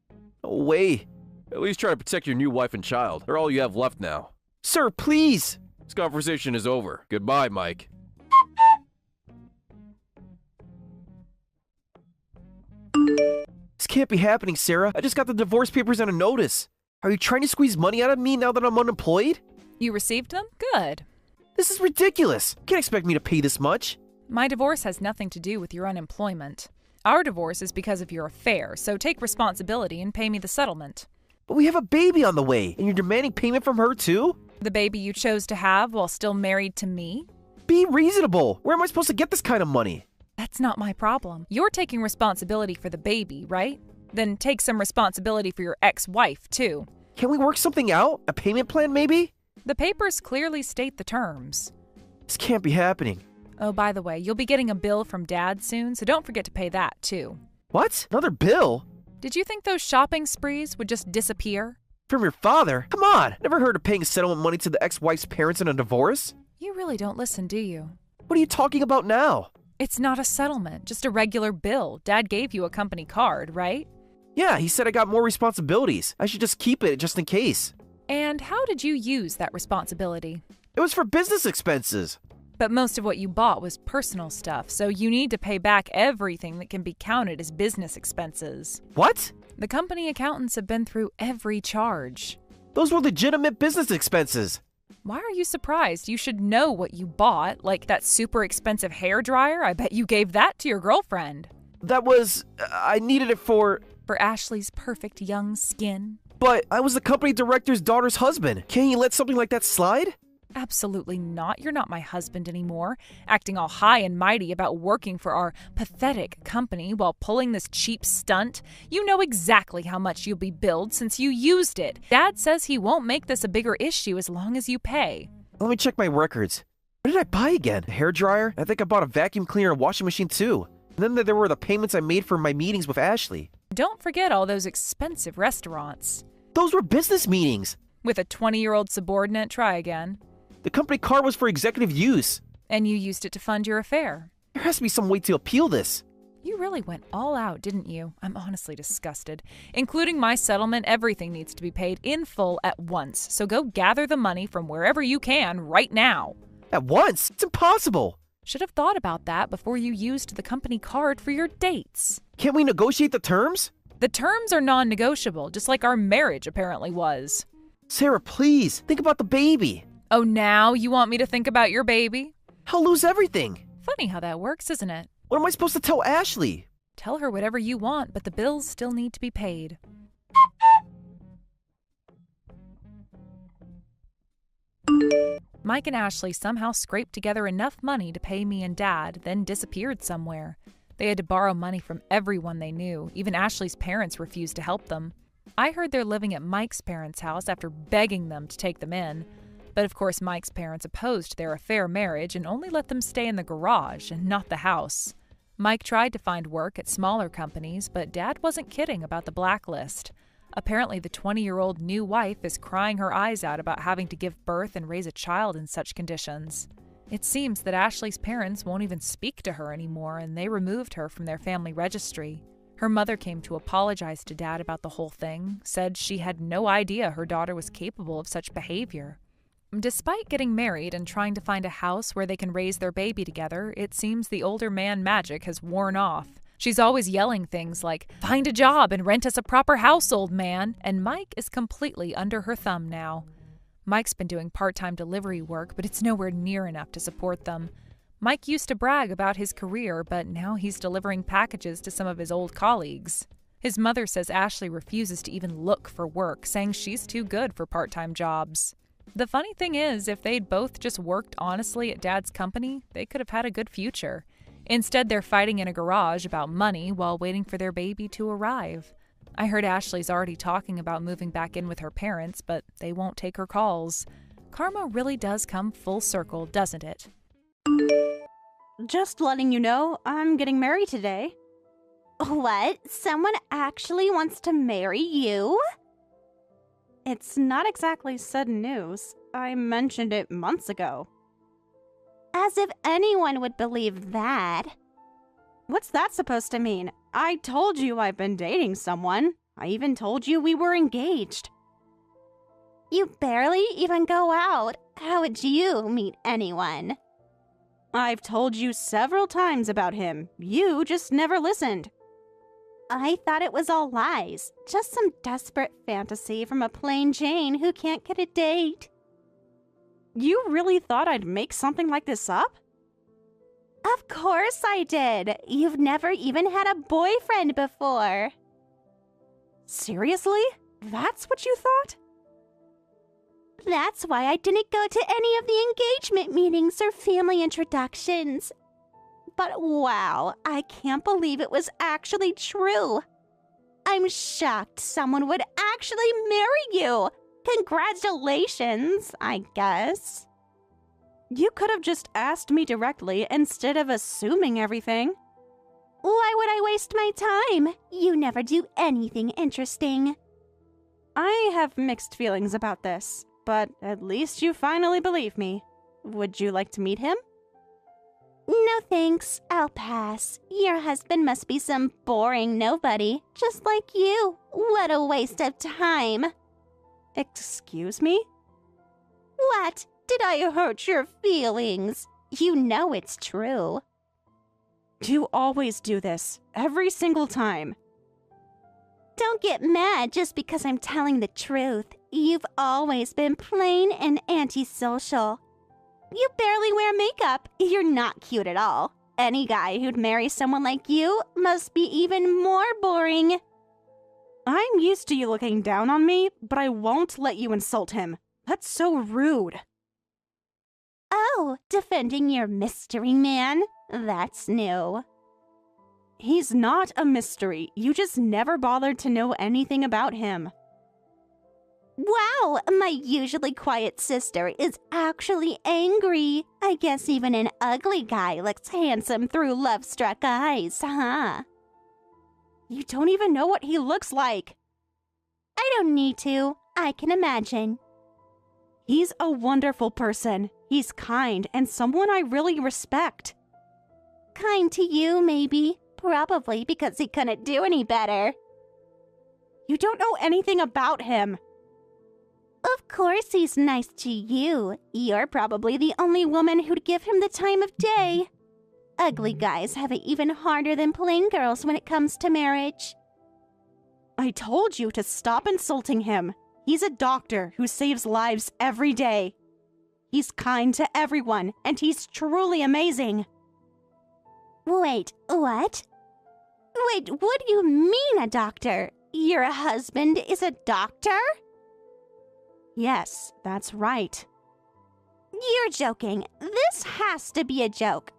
B: No way.
C: At least try to protect your new wife and child. They're all you have left now.
B: Sir, please.
C: This conversation is over. Goodbye, Mike.
B: This can't be happening, Sarah. I just got the divorce papers and a notice. Are you trying to squeeze money out of me now that I'm unemployed?
A: You received them? Good.
B: This is ridiculous. You can't expect me to pay this much.
A: My divorce has nothing to do with your unemployment. Our divorce is because of your affair, so take responsibility and pay me the settlement.
B: But we have a baby on the way, and you're demanding payment from her too?
A: The baby you chose to have while still married to me?
B: Be reasonable. Where am I supposed to get this kind of money?
A: That's not my problem. You're taking responsibility for the baby, right? Then take some responsibility for your ex-wife, too.
B: Can we work something out? A payment plan, maybe?
A: The papers clearly state the terms.
B: This can't be happening.
A: Oh, by the way, you'll be getting a bill from Dad soon, so don't forget to pay that, too.
B: What? Another bill?
A: Did you think those shopping sprees would just disappear?
B: From your father? Come on! Never heard of paying settlement money to the ex-wife's parents in a divorce?
A: You really don't listen, do you?
B: What are you talking about now?
A: It's not a settlement, just a regular bill. Dad gave you a company card, right?
B: Yeah, he said I got more responsibilities. I should just keep it just in case.
A: And how did you use that responsibility?
B: It was for business expenses.
A: But most of what you bought was personal stuff, so you need to pay back everything that can be counted as business expenses.
B: What?
A: The company accountants have been through every charge.
B: Those were legitimate business expenses.
A: Why are you surprised? You should know what you bought, like that super expensive hairdryer. I bet you gave that to your girlfriend.
B: I needed it for
A: Ashley's perfect young skin.
B: But I was the company director's daughter's husband. Can't you let something like that slide?
A: Absolutely not. You're not my husband anymore, acting all high and mighty about working for our pathetic company while pulling this cheap stunt. You know exactly how much you'll be billed since you used it. Dad says he won't make this a bigger issue as long as you pay.
B: Let me check my records. What did I buy again? A hairdryer? I think I bought a vacuum cleaner and washing machine too. And then there were the payments I made for my meetings with Ashley.
A: Don't forget all those expensive restaurants.
B: Those were business meetings.
A: With a 20-year-old subordinate, try again.
B: The company car was for executive use.
A: And you used it to fund your affair.
B: There has to be some way to appeal this.
A: You really went all out, didn't you? I'm honestly disgusted. Including my settlement, everything needs to be paid in full at once. So go gather the money from wherever you can right now.
B: At once? It's impossible.
A: Should have thought about that before you used the company card for your dates.
B: Can't we negotiate the terms?
A: The terms are non-negotiable, just like our marriage apparently was.
B: Sarah, please, think about the baby.
A: Oh, now you want me to think about your baby?
B: I'll lose everything.
A: Funny how that works, isn't it?
B: What am I supposed to tell Ashley?
A: Tell her whatever you want, but the bills still need to be paid. Mike and Ashley somehow scraped together enough money to pay me and Dad, then disappeared somewhere. They had to borrow money from everyone they knew. Even Ashley's parents refused to help them. I heard they're living at Mike's parents' house after begging them to take them in. But of course, Mike's parents opposed their affair marriage and only let them stay in the garage and not the house. Mike tried to find work at smaller companies, but Dad wasn't kidding about the blacklist. Apparently, the 20-year-old new wife is crying her eyes out about having to give birth and raise a child in such conditions. It seems that Ashley's parents won't even speak to her anymore, and they removed her from their family registry. Her mother came to apologize to Dad about the whole thing, said she had no idea her daughter was capable of such behavior. Despite getting married and trying to find a house where they can raise their baby together, it seems the older man magic has worn off. She's always yelling things like, "Find a job and rent us a proper house, old man," and Mike is completely under her thumb now. Mike's been doing part-time delivery work, but it's nowhere near enough to support them. Mike used to brag about his career, but now he's delivering packages to some of his old colleagues. His mother says Ashley refuses to even look for work, saying she's too good for part-time jobs. The funny thing is, if they'd both just worked honestly at Dad's company, they could have had a good future. Instead, they're fighting in a garage about money while waiting for their baby to arrive. I heard Ashley's already talking about moving back in with her parents, but they won't take her calls. Karma really does come full circle, doesn't it?
D: Just letting you know, I'm getting married today.
E: What? Someone actually wants to marry you?
D: It's not exactly sudden news. I mentioned it months ago.
E: As if anyone would believe that.
D: What's that supposed to mean? I told you I've been dating someone. I even told you we were engaged.
E: You barely even go out. How would you meet anyone?
D: I've told you several times about him. You just never listened.
E: I thought it was all lies. Just some desperate fantasy from a plain Jane who can't get a date.
D: You really thought I'd make something like this up?
E: Of course I did. You've never even had a boyfriend before.
D: Seriously? That's what you thought?
E: That's why I didn't go to any of the engagement meetings or family introductions. But wow, I can't believe it was actually true. I'm shocked someone would actually marry you. Congratulations, I guess.
D: You could have just asked me directly instead of assuming everything.
E: Why would I waste my time? You never do anything interesting.
D: I have mixed feelings about this, but at least you finally believe me. Would you like to meet him?
E: No thanks, I'll pass. Your husband must be some boring nobody, just like you. What a waste of time.
D: Excuse me?
E: What? Did I hurt your feelings? You know it's true.
D: You always do this, every single time.
E: Don't get mad just because I'm telling the truth. You've always been plain and antisocial. You barely wear makeup. You're not cute at all. Any guy who'd marry someone like you must be even more boring.
D: I'm used to you looking down on me, but I won't let you insult him. That's so rude.
E: Oh, defending your mystery man? That's new.
D: He's not a mystery. You just never bothered to know anything about him.
E: Wow, my usually quiet sister is actually angry. I guess even an ugly guy looks handsome through love-struck eyes, huh?
D: You don't even know what he looks like.
E: I don't need to. I can imagine.
D: He's a wonderful person. He's kind and someone I really respect.
E: Kind to you, maybe. Probably because he couldn't do any better.
D: You don't know anything about him.
E: Of course he's nice to you. You're probably the only woman who'd give him the time of day. Ugly guys have it even harder than plain girls when it comes to marriage.
D: I told you to stop insulting him. He's a doctor who saves lives every day. He's kind to everyone, and he's truly amazing.
E: Wait, what? Wait, what do you mean a doctor? Your husband is a doctor?
D: Yes, that's right.
E: You're joking. This has to be a joke.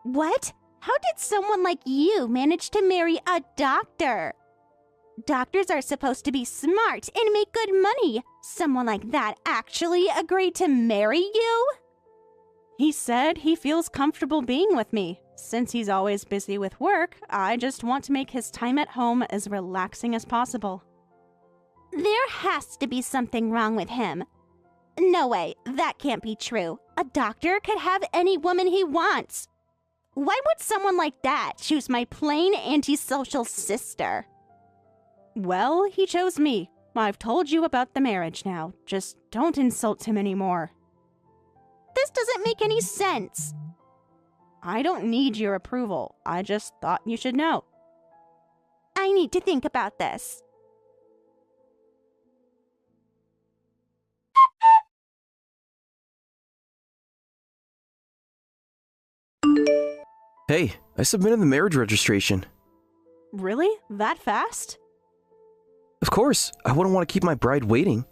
E: What? How did someone like you manage to marry a doctor? Doctors are supposed to be smart and make good money. Someone like that actually agreed to marry you?
D: He said he feels comfortable being with me. Since he's always busy with work, I just want to make his time at home as relaxing as possible.
E: There has to be something wrong with him. No way, that can't be true. A doctor could have any woman he wants. Why would someone like that choose my plain antisocial sister?
D: Well, he chose me. I've told you about the marriage now. Just don't insult him anymore.
E: This doesn't make any sense.
D: I don't need your approval. I just thought you should know.
E: I need to think about this.
B: Hey, I submitted the marriage registration.
D: Really? That fast?
B: Of course, I wouldn't want to keep my bride waiting.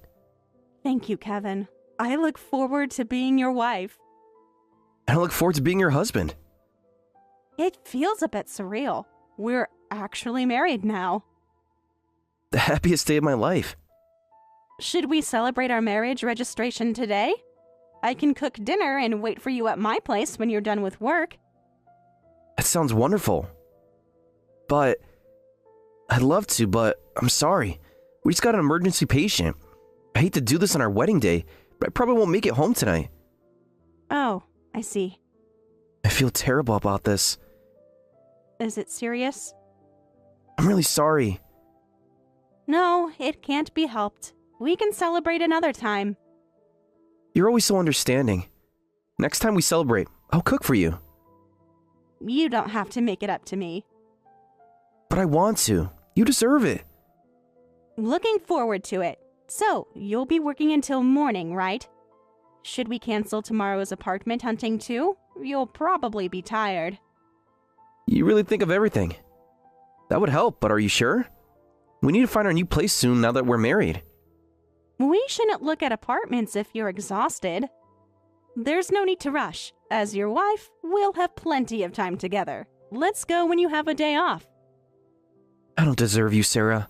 D: Thank you, Kevin. I look forward to being your wife.
B: And I look forward to being your husband.
D: It feels a bit surreal. We're actually married now.
B: The happiest day of my life.
D: Should we celebrate our marriage registration today? I can cook dinner and wait for you at my place when you're done with work.
B: That sounds wonderful. But I'd love to, but I'm sorry. We just got an emergency patient. I hate to do this on our wedding day, but I probably won't make it home tonight.
D: Oh, I see.
B: I feel terrible about this.
D: Is it serious?
B: I'm really sorry.
D: No, it can't be helped. We can celebrate another time.
B: You're always so understanding. Next time we celebrate, I'll cook for you.
D: You don't have to make it up to me.
B: But I want to. You deserve it.
D: Looking forward to it. So, you'll be working until morning, right? Should we cancel tomorrow's apartment hunting too? You'll probably be tired.
B: You really think of everything. That would help, but are you sure? We need to find our new place soon now that we're married.
D: We shouldn't look at apartments if you're exhausted. There's no need to rush. As your wife, we'll have plenty of time together. Let's go when you have a day off.
B: I don't deserve you, Sarah.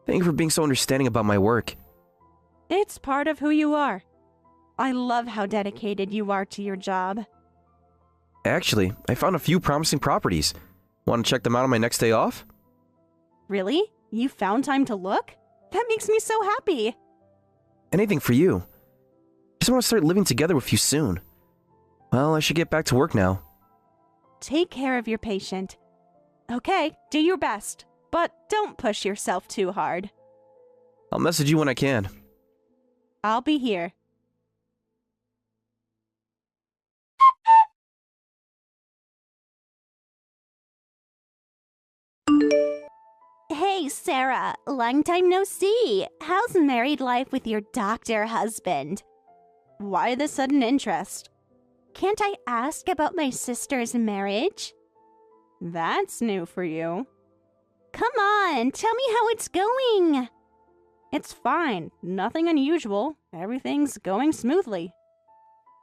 B: Thank you for being so understanding about my work.
D: It's part of who you are. I love how dedicated you are to your job.
B: Actually, I found a few promising properties. Want to check them out on my next day off?
D: Really? You found time to look? That makes me so happy.
B: Anything for you. Just want to start living together with you soon. Well, I should get back to work now.
D: Take care of your patient. Okay, do your best, but don't push yourself too hard.
B: I'll message you when I can.
D: I'll be here.
E: Hey, Sarah. Long time no see. How's married life with your doctor husband?
D: Why the sudden interest?
E: Can't I ask about my sister's marriage?
D: That's new for you.
E: Come on, tell me how it's going.
D: It's fine. Nothing unusual. Everything's going smoothly.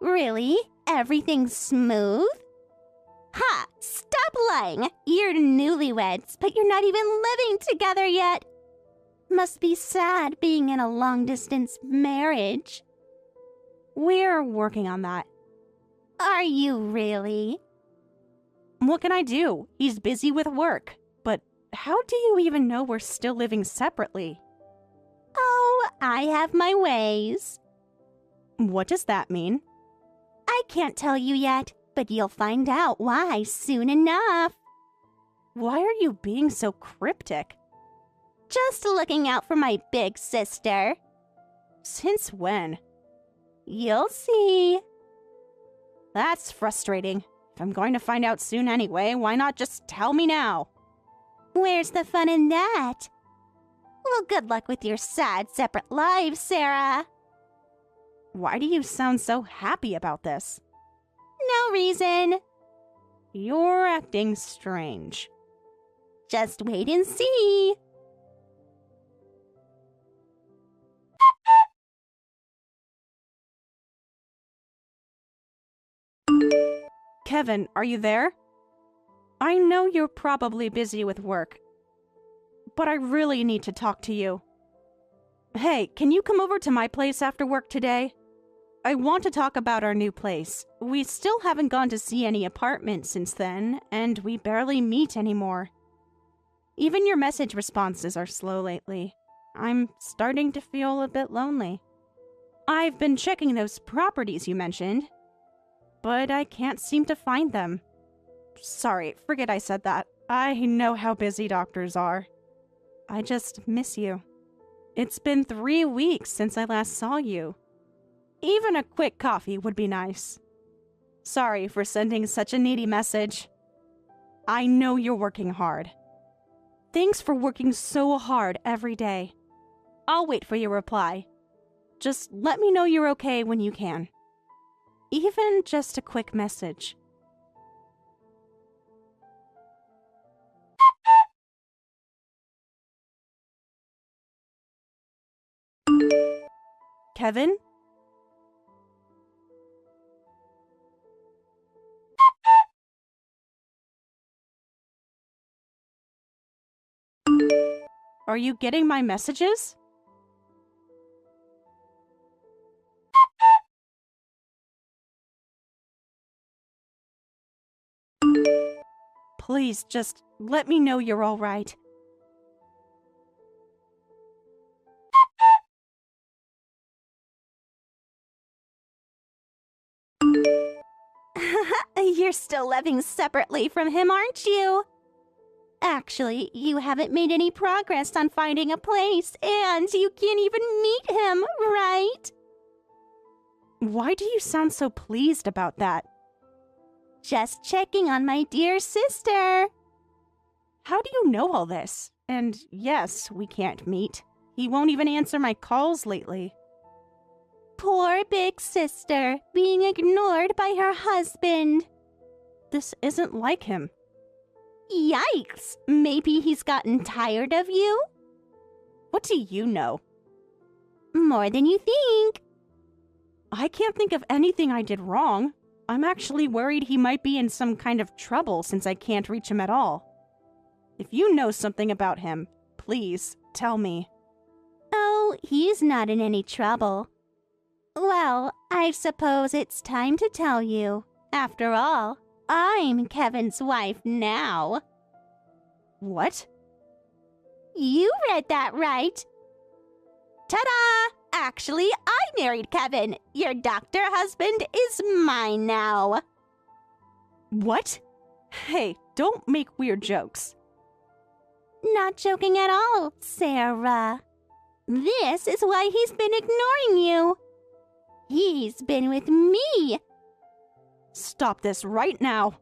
E: Really? Everything's smooth? Ha! Stop lying! You're newlyweds, but you're not even living together yet. Must be sad being in a long-distance marriage.
D: We're working on that.
E: Are you really?
D: What can I do? He's busy with work. But how do you even know we're still living separately?
E: Oh, I have my ways.
D: What does that mean?
E: I can't tell you yet, but you'll find out why soon enough.
D: Why are you being so cryptic?
E: Just looking out for my big sister.
D: Since when?
E: You'll see.
D: That's frustrating. If I'm going to find out soon anyway, why not just tell me now?
E: Where's the fun in that? Well, good luck with your sad, separate lives, Sarah.
D: Why do you sound so happy about this?
E: No reason.
D: You're acting strange.
E: Just wait and see.
D: Kevin, are you there? I know you're probably busy with work, but I really need to talk to you. Hey, can you come over to my place after work today? I want to talk about our new place. We still haven't gone to see any apartments since then, and we barely meet anymore. Even your message responses are slow lately. I'm starting to feel a bit lonely. I've been checking those properties you mentioned, but I can't seem to find them. Sorry, forget I said that. I know how busy doctors are. I just miss you. It's been 3 weeks since I last saw you. Even a quick coffee would be nice. Sorry for sending such a needy message. I know you're working hard. Thanks for working so hard every day. I'll wait for your reply. Just let me know you're okay when you can. Even just a quick message. Kevin? Are you getting my messages? Please, just let me know you're all right.
E: You're still living separately from him, aren't you? Actually, you haven't made any progress on finding a place, and you can't even meet him, right?
D: Why do you sound so pleased about that?
E: Just checking on my dear sister.
D: How do you know all this? And yes, we can't meet. He won't even answer my calls lately.
E: Poor big sister, being ignored by her husband.
D: This isn't like him.
E: Yikes! Maybe he's gotten tired of you?
D: What do you know?
E: More than you think.
D: I can't think of anything I did wrong. I'm actually worried he might be in some kind of trouble since I can't reach him at all. If you know something about him, please tell me.
E: Oh, he's not in any trouble. Well, I suppose it's time to tell you. After all, I'm Kevin's wife now.
D: What?
E: You read that right. Ta-da! Actually, I married Kevin. Your doctor husband is mine now.
D: What? Hey, don't make weird jokes.
E: Not joking at all, Sarah. This is why he's been ignoring you. He's been with me.
D: Stop this right now.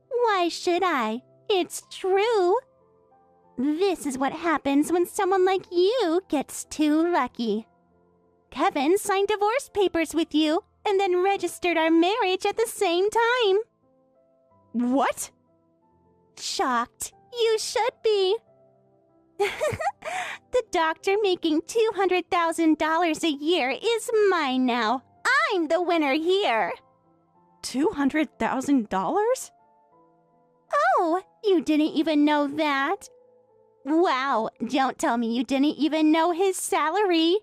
E: Why should I? It's true. This is what happens when someone like you gets too lucky. Kevin signed divorce papers with you and then registered our marriage at the same time.
D: What?
E: Shocked. You should be. The doctor making $200,000 a year is mine now. I'm the winner here.
D: $200,000?
E: Oh, you didn't even know that? Wow, don't tell me you didn't even know his salary.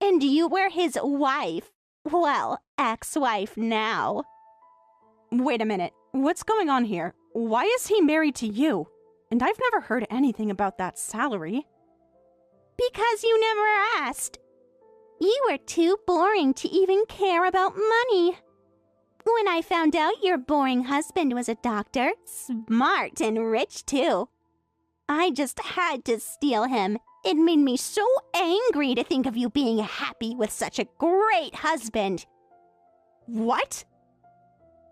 E: And you were his wife. Well, ex-wife now.
D: Wait a minute. What's going on here? Why is he married to you? And I've never heard anything about that salary.
E: Because you never asked. You were too boring to even care about money. When I found out your boring husband was a doctor, smart and rich too, I just had to steal him. It made me so angry to think of you being happy with such a great husband.
D: What?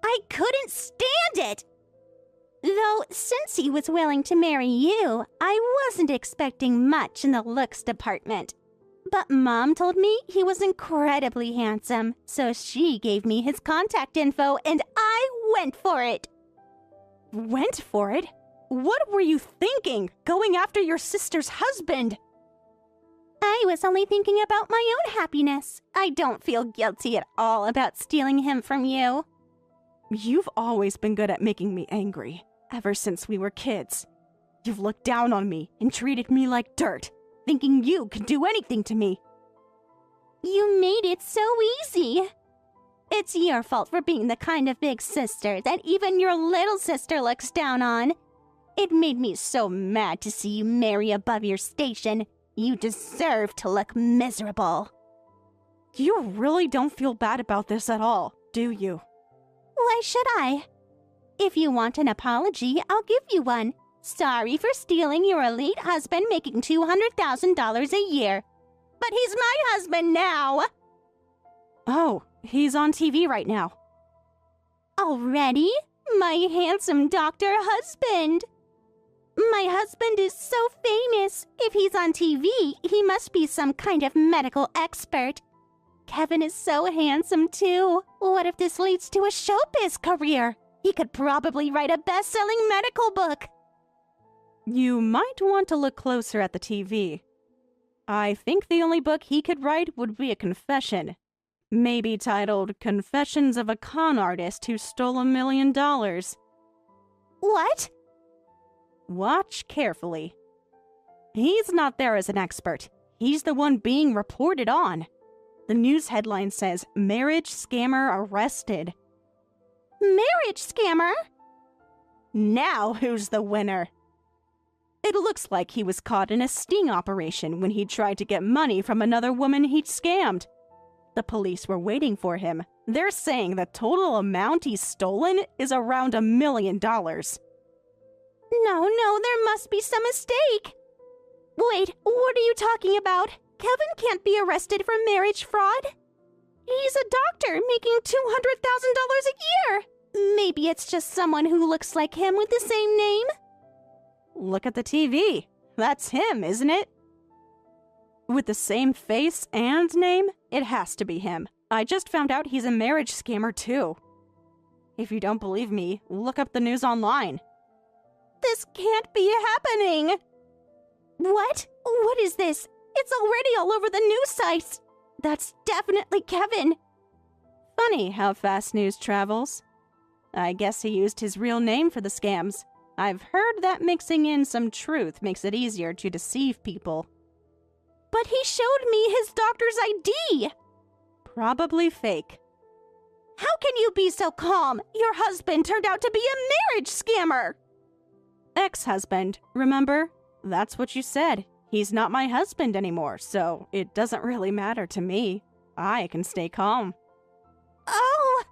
E: I couldn't stand it! Though, since he was willing to marry you, I wasn't expecting much in the looks department. But Mom told me he was incredibly handsome, so she gave me his contact info and I went for it.
D: Went for it? What were you thinking, going after your sister's husband?
E: I was only thinking about my own happiness. I don't feel guilty at all about stealing him from you.
D: You've always been good at making me angry, ever since we were kids. You've looked down on me and treated me like dirt, thinking you could do anything to me.
E: You made it so easy. It's your fault for being the kind of big sister that even your little sister looks down on. It made me so mad to see you marry above your station. You deserve to look miserable.
D: You really don't feel bad about this at all, do you?
E: Why should I? If you want an apology, I'll give you one. Sorry for stealing your elite husband making $200,000 a year. But he's my husband now.
D: Oh, he's on TV right now.
E: Already? My handsome doctor husband. My husband is so famous. If he's on TV, he must be some kind of medical expert. Kevin is so handsome, too. What if this leads to a showbiz career? He could probably write a best-selling medical book.
D: You might want to look closer at the TV. I think the only book he could write would be a confession. Maybe titled Confessions of a Con Artist Who Stole $1 Million.
E: What?
D: Watch carefully. He's not there as an expert. He's the one being reported on. The news headline says, "Marriage Scammer Arrested."
E: Marriage scammer?
D: Now who's the winner? It looks like he was caught in a sting operation when he tried to get money from another woman he'd scammed. The police were waiting for him. They're saying the total amount he's stolen is around $1 million.
E: No, there must be some mistake. Wait, what are you talking about? Kevin can't be arrested for marriage fraud. He's a doctor making $200,000 a year. Maybe it's just someone who looks like him with the same name.
D: Look at the TV. That's him, isn't it? With the same face and name, it has to be him. I just found out he's a marriage scammer too. If you don't believe me, look up the news online.
E: This can't be happening. What? What is this? It's already all over the news sites. That's definitely Kevin.
D: Funny how fast news travels. I guess he used his real name for the scams. I've heard that mixing in some truth makes it easier to deceive people.
E: But he showed me his doctor's ID.
D: Probably fake.
E: How can you be so calm? Your husband turned out to be a marriage scammer.
D: Ex-husband, remember? That's what you said. He's not my husband anymore, so it doesn't really matter to me. I can stay calm.
E: Oh!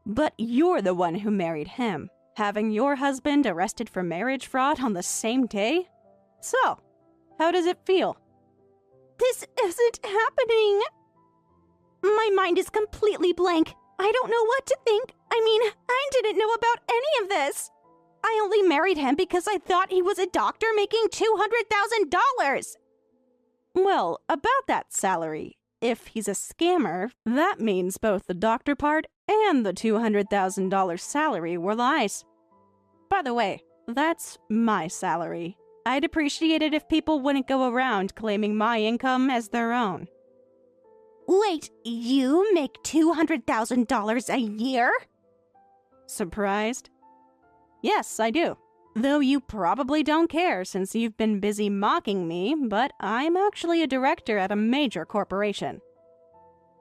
D: But you're the one who married him, having your husband arrested for marriage fraud on the same day? So, how does it feel?
E: This isn't happening. My mind is completely blank. I don't know what to think. I didn't know about any of this. I only married him because I thought he was a doctor making $200,000.
D: Well, about that salary, if he's a scammer, that means both the doctor part and the $200,000 salary were lies. By the way, that's my salary. I'd appreciate it if people wouldn't go around claiming my income as their own.
E: Wait, you make $200,000 a year?
D: Surprised? Yes, I do. Though you probably don't care since you've been busy mocking me, but I'm actually a director at a major corporation.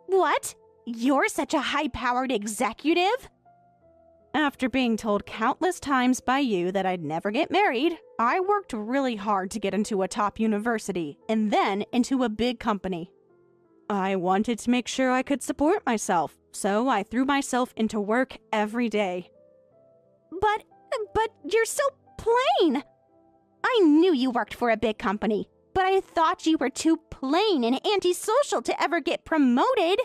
E: What? You're such a high-powered executive?
D: After being told countless times by you that I'd never get married, I worked really hard to get into a top university and then into a big company. I wanted to make sure I could support myself, so I threw myself into work every day.
E: But you're so plain. I knew you worked for a big company, but I thought you were too plain and antisocial to ever get promoted.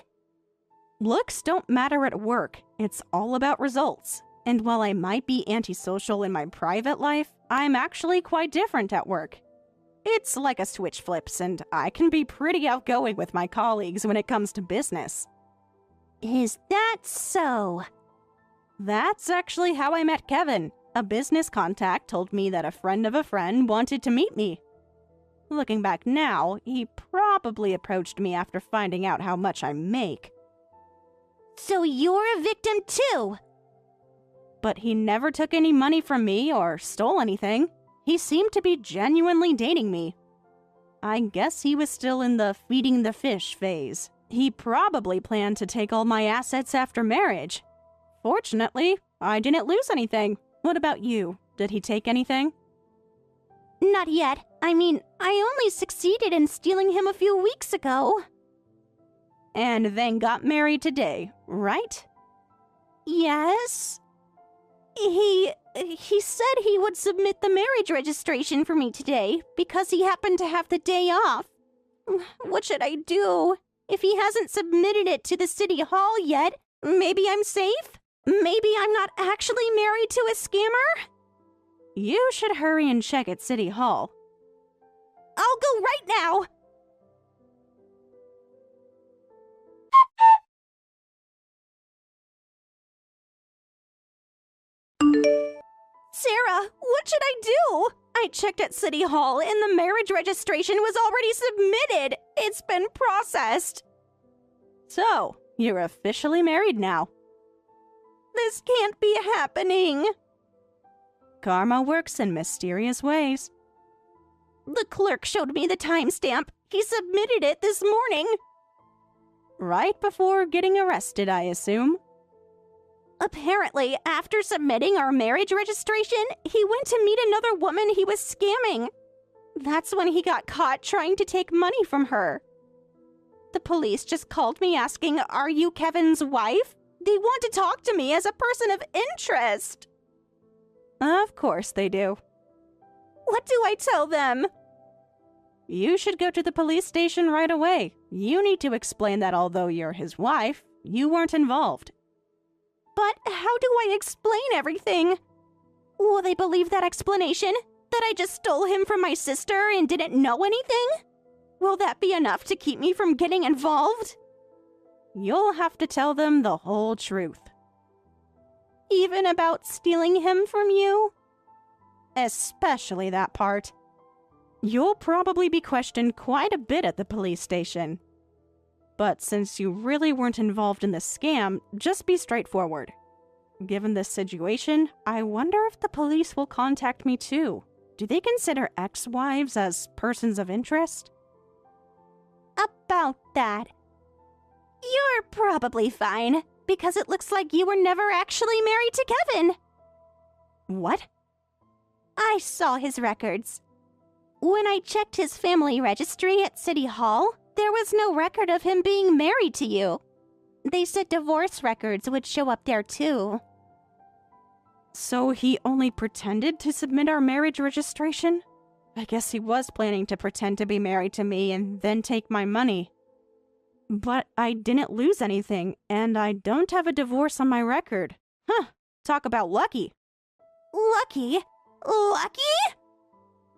D: Looks don't matter at work. It's all about results. And while I might be antisocial in my private life, I'm actually quite different at work. It's like a switch flips, and I can be pretty outgoing with my colleagues when it comes to business.
E: Is that so?
D: That's actually how I met Kevin. A business contact told me that a friend of a friend wanted to meet me. Looking back now, he probably approached me after finding out how much I make.
E: So you're a victim too?
D: But he never took any money from me or stole anything. He seemed to be genuinely dating me. I guess he was still in the feeding the fish phase. He probably planned to take all my assets after marriage. Fortunately, I didn't lose anything. What about you? Did he take anything?
E: Not yet. I only succeeded in stealing him a few weeks ago.
D: And then got married today, right?
E: Yes. He said he would submit the marriage registration for me today because he happened to have the day off. What should I do? If he hasn't submitted it to the city hall yet, maybe I'm safe? Maybe I'm not actually married to a scammer?
D: You should hurry and check at City Hall.
E: I'll go right now!
D: Sarah, what should I do? I checked at City Hall and the marriage registration was already submitted. It's been processed. So, you're officially married now. This can't be happening. Karma works in mysterious ways. The clerk showed me the timestamp. He submitted it this morning. Right before getting arrested, I assume. Apparently, after submitting our marriage registration, he went to meet another woman he was scamming. That's when he got caught trying to take money from her. The police just called me asking, "Are you Kevin's wife?" They want to talk to me as a person of interest. Of course they do. What do I tell them? You should go to the police station right away. You need to explain that although you're his wife, you weren't involved. But how do I explain everything? Will they believe that explanation? That I just stole him from my sister and didn't know anything? Will that be enough to keep me from getting involved? You'll have to tell them the whole truth. Even about stealing him from you? Especially that part. You'll probably be questioned quite a bit at the police station. But since you really weren't involved in the scam, just be straightforward. Given this situation, I wonder if the police will contact me too. Do they consider ex-wives as persons of interest?
E: About that. You're probably fine, because it looks like you were never actually married to Kevin.
D: What?
E: I saw his records. When I checked his family registry at City Hall, there was no record of him being married to you. They said divorce records would show up there too.
D: So he only pretended to submit our marriage registration? I guess he was planning to pretend to be married to me and then take my money. But I didn't lose anything, and I don't have a divorce on my record. Huh, talk about lucky.
E: Lucky? Lucky?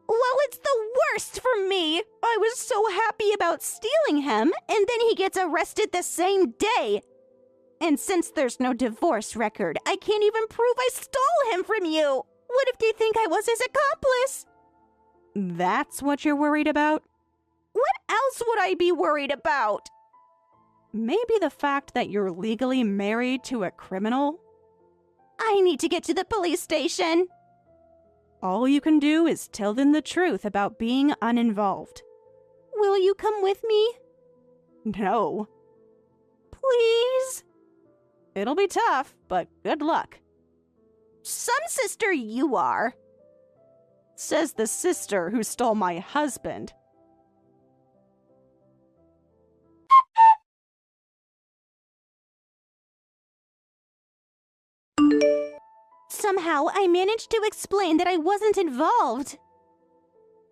E: Well, it's the worst for me. I was so happy about stealing him, and then he gets arrested the same day. And since there's no divorce record, I can't even prove I stole him from you. What if they think I was his accomplice?
D: That's what you're worried about?
E: What else would I be worried about?
D: Maybe the fact that you're legally married to a criminal?
E: I need to get to the police station.
D: All you can do is tell them the truth about being uninvolved.
E: Will you come with me?
D: No.
E: Please?
D: It'll be tough, but good luck.
E: Some sister you are.
D: Says the sister who stole my husband.
E: Somehow, I managed to explain that I wasn't involved.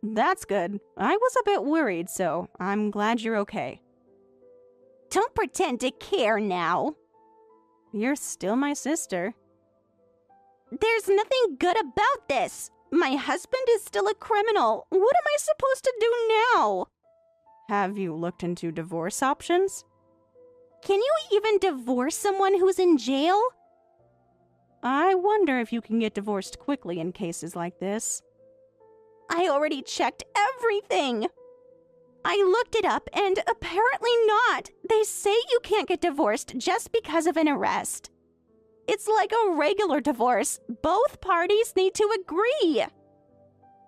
D: That's good. I was a bit worried, so I'm glad you're okay.
E: Don't pretend to care now.
D: You're still my sister.
E: There's nothing good about this. My husband is still a criminal. What am I supposed to do now?
D: Have you looked into divorce options?
E: Can you even divorce someone who's in jail?
D: I wonder if you can get divorced quickly in cases like this.
E: I already checked everything. I looked it up and apparently not. They say you can't get divorced just because of an arrest. It's like a regular divorce. Both parties need to agree.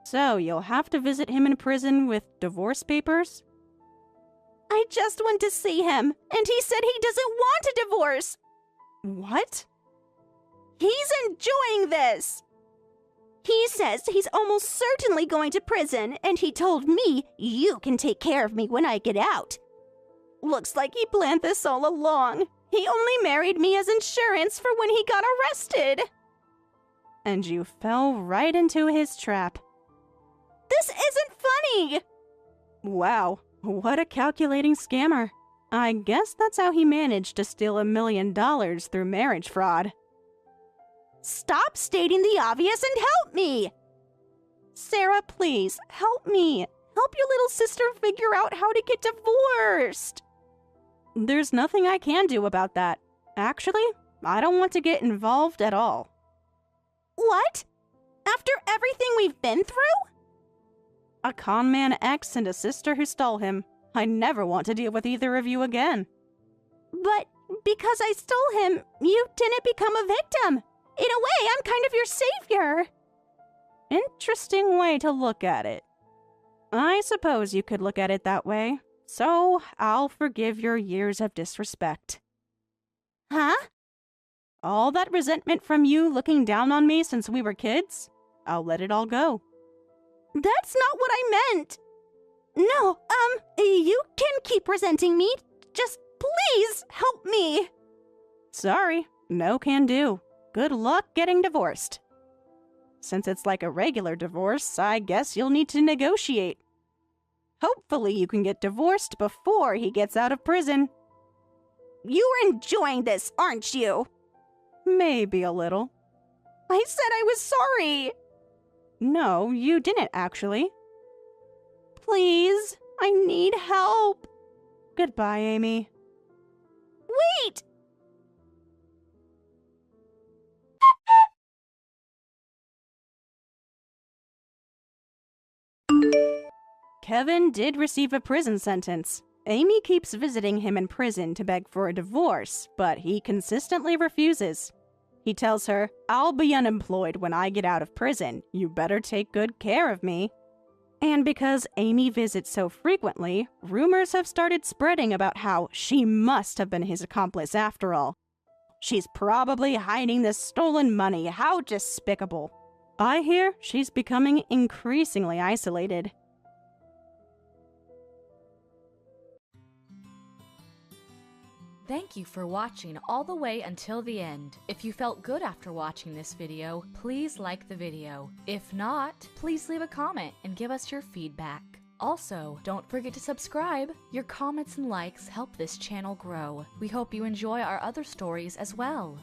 D: So you'll have to visit him in prison with divorce papers?
E: I just went to see him, and he said he doesn't want a divorce.
D: What?
E: He's enjoying this. He says he's almost certainly going to prison, and he told me you can take care of me when I get out. Looks like he planned this all along. He only married me as insurance for when he got arrested.
D: And you fell right into his trap.
E: This isn't funny.
D: Wow, what a calculating scammer. I guess that's how he managed to steal $1 million through marriage fraud.
E: Stop stating the obvious and help me!
D: Sarah, please, help me. Help your little sister figure out how to get divorced. There's nothing I can do about that. Actually, I don't want to get involved at all.
E: What? After everything we've been through?
D: A con man ex and a sister who stole him. I never want to deal with either of you again.
E: But because I stole him, you didn't become a victim. In a way, I'm kind of your savior.
D: Interesting way to look at it. I suppose you could look at it that way. So, I'll forgive your years of disrespect.
E: Huh?
D: All that resentment from you looking down on me since we were kids, I'll let it all go.
E: That's not what I meant. No, you can keep resenting me. Just please help me.
D: Sorry, no can do. Good luck getting divorced. Since it's like a regular divorce, I guess you'll need to negotiate. Hopefully you can get divorced before he gets out of prison.
E: You're enjoying this, aren't you?
D: Maybe a little.
E: I said I was sorry.
D: No, you didn't actually.
E: Please, I need help.
D: Goodbye, Amy.
E: Wait!
D: Kevin did receive a prison sentence. Amy keeps visiting him in prison to beg for a divorce, but he consistently refuses. He tells her, "I'll be unemployed when I get out of prison. You better take good care of me." And because Amy visits so frequently, rumors have started spreading about how she must have been his accomplice after all. She's probably hiding the stolen money. How despicable. I hear she's becoming increasingly isolated.
F: Thank you for watching all the way until the end. If you felt good after watching this video, please like the video. If not, please leave a comment and give us your feedback. Also, don't forget to subscribe. Your comments and likes help this channel grow. We hope you enjoy our other stories as well.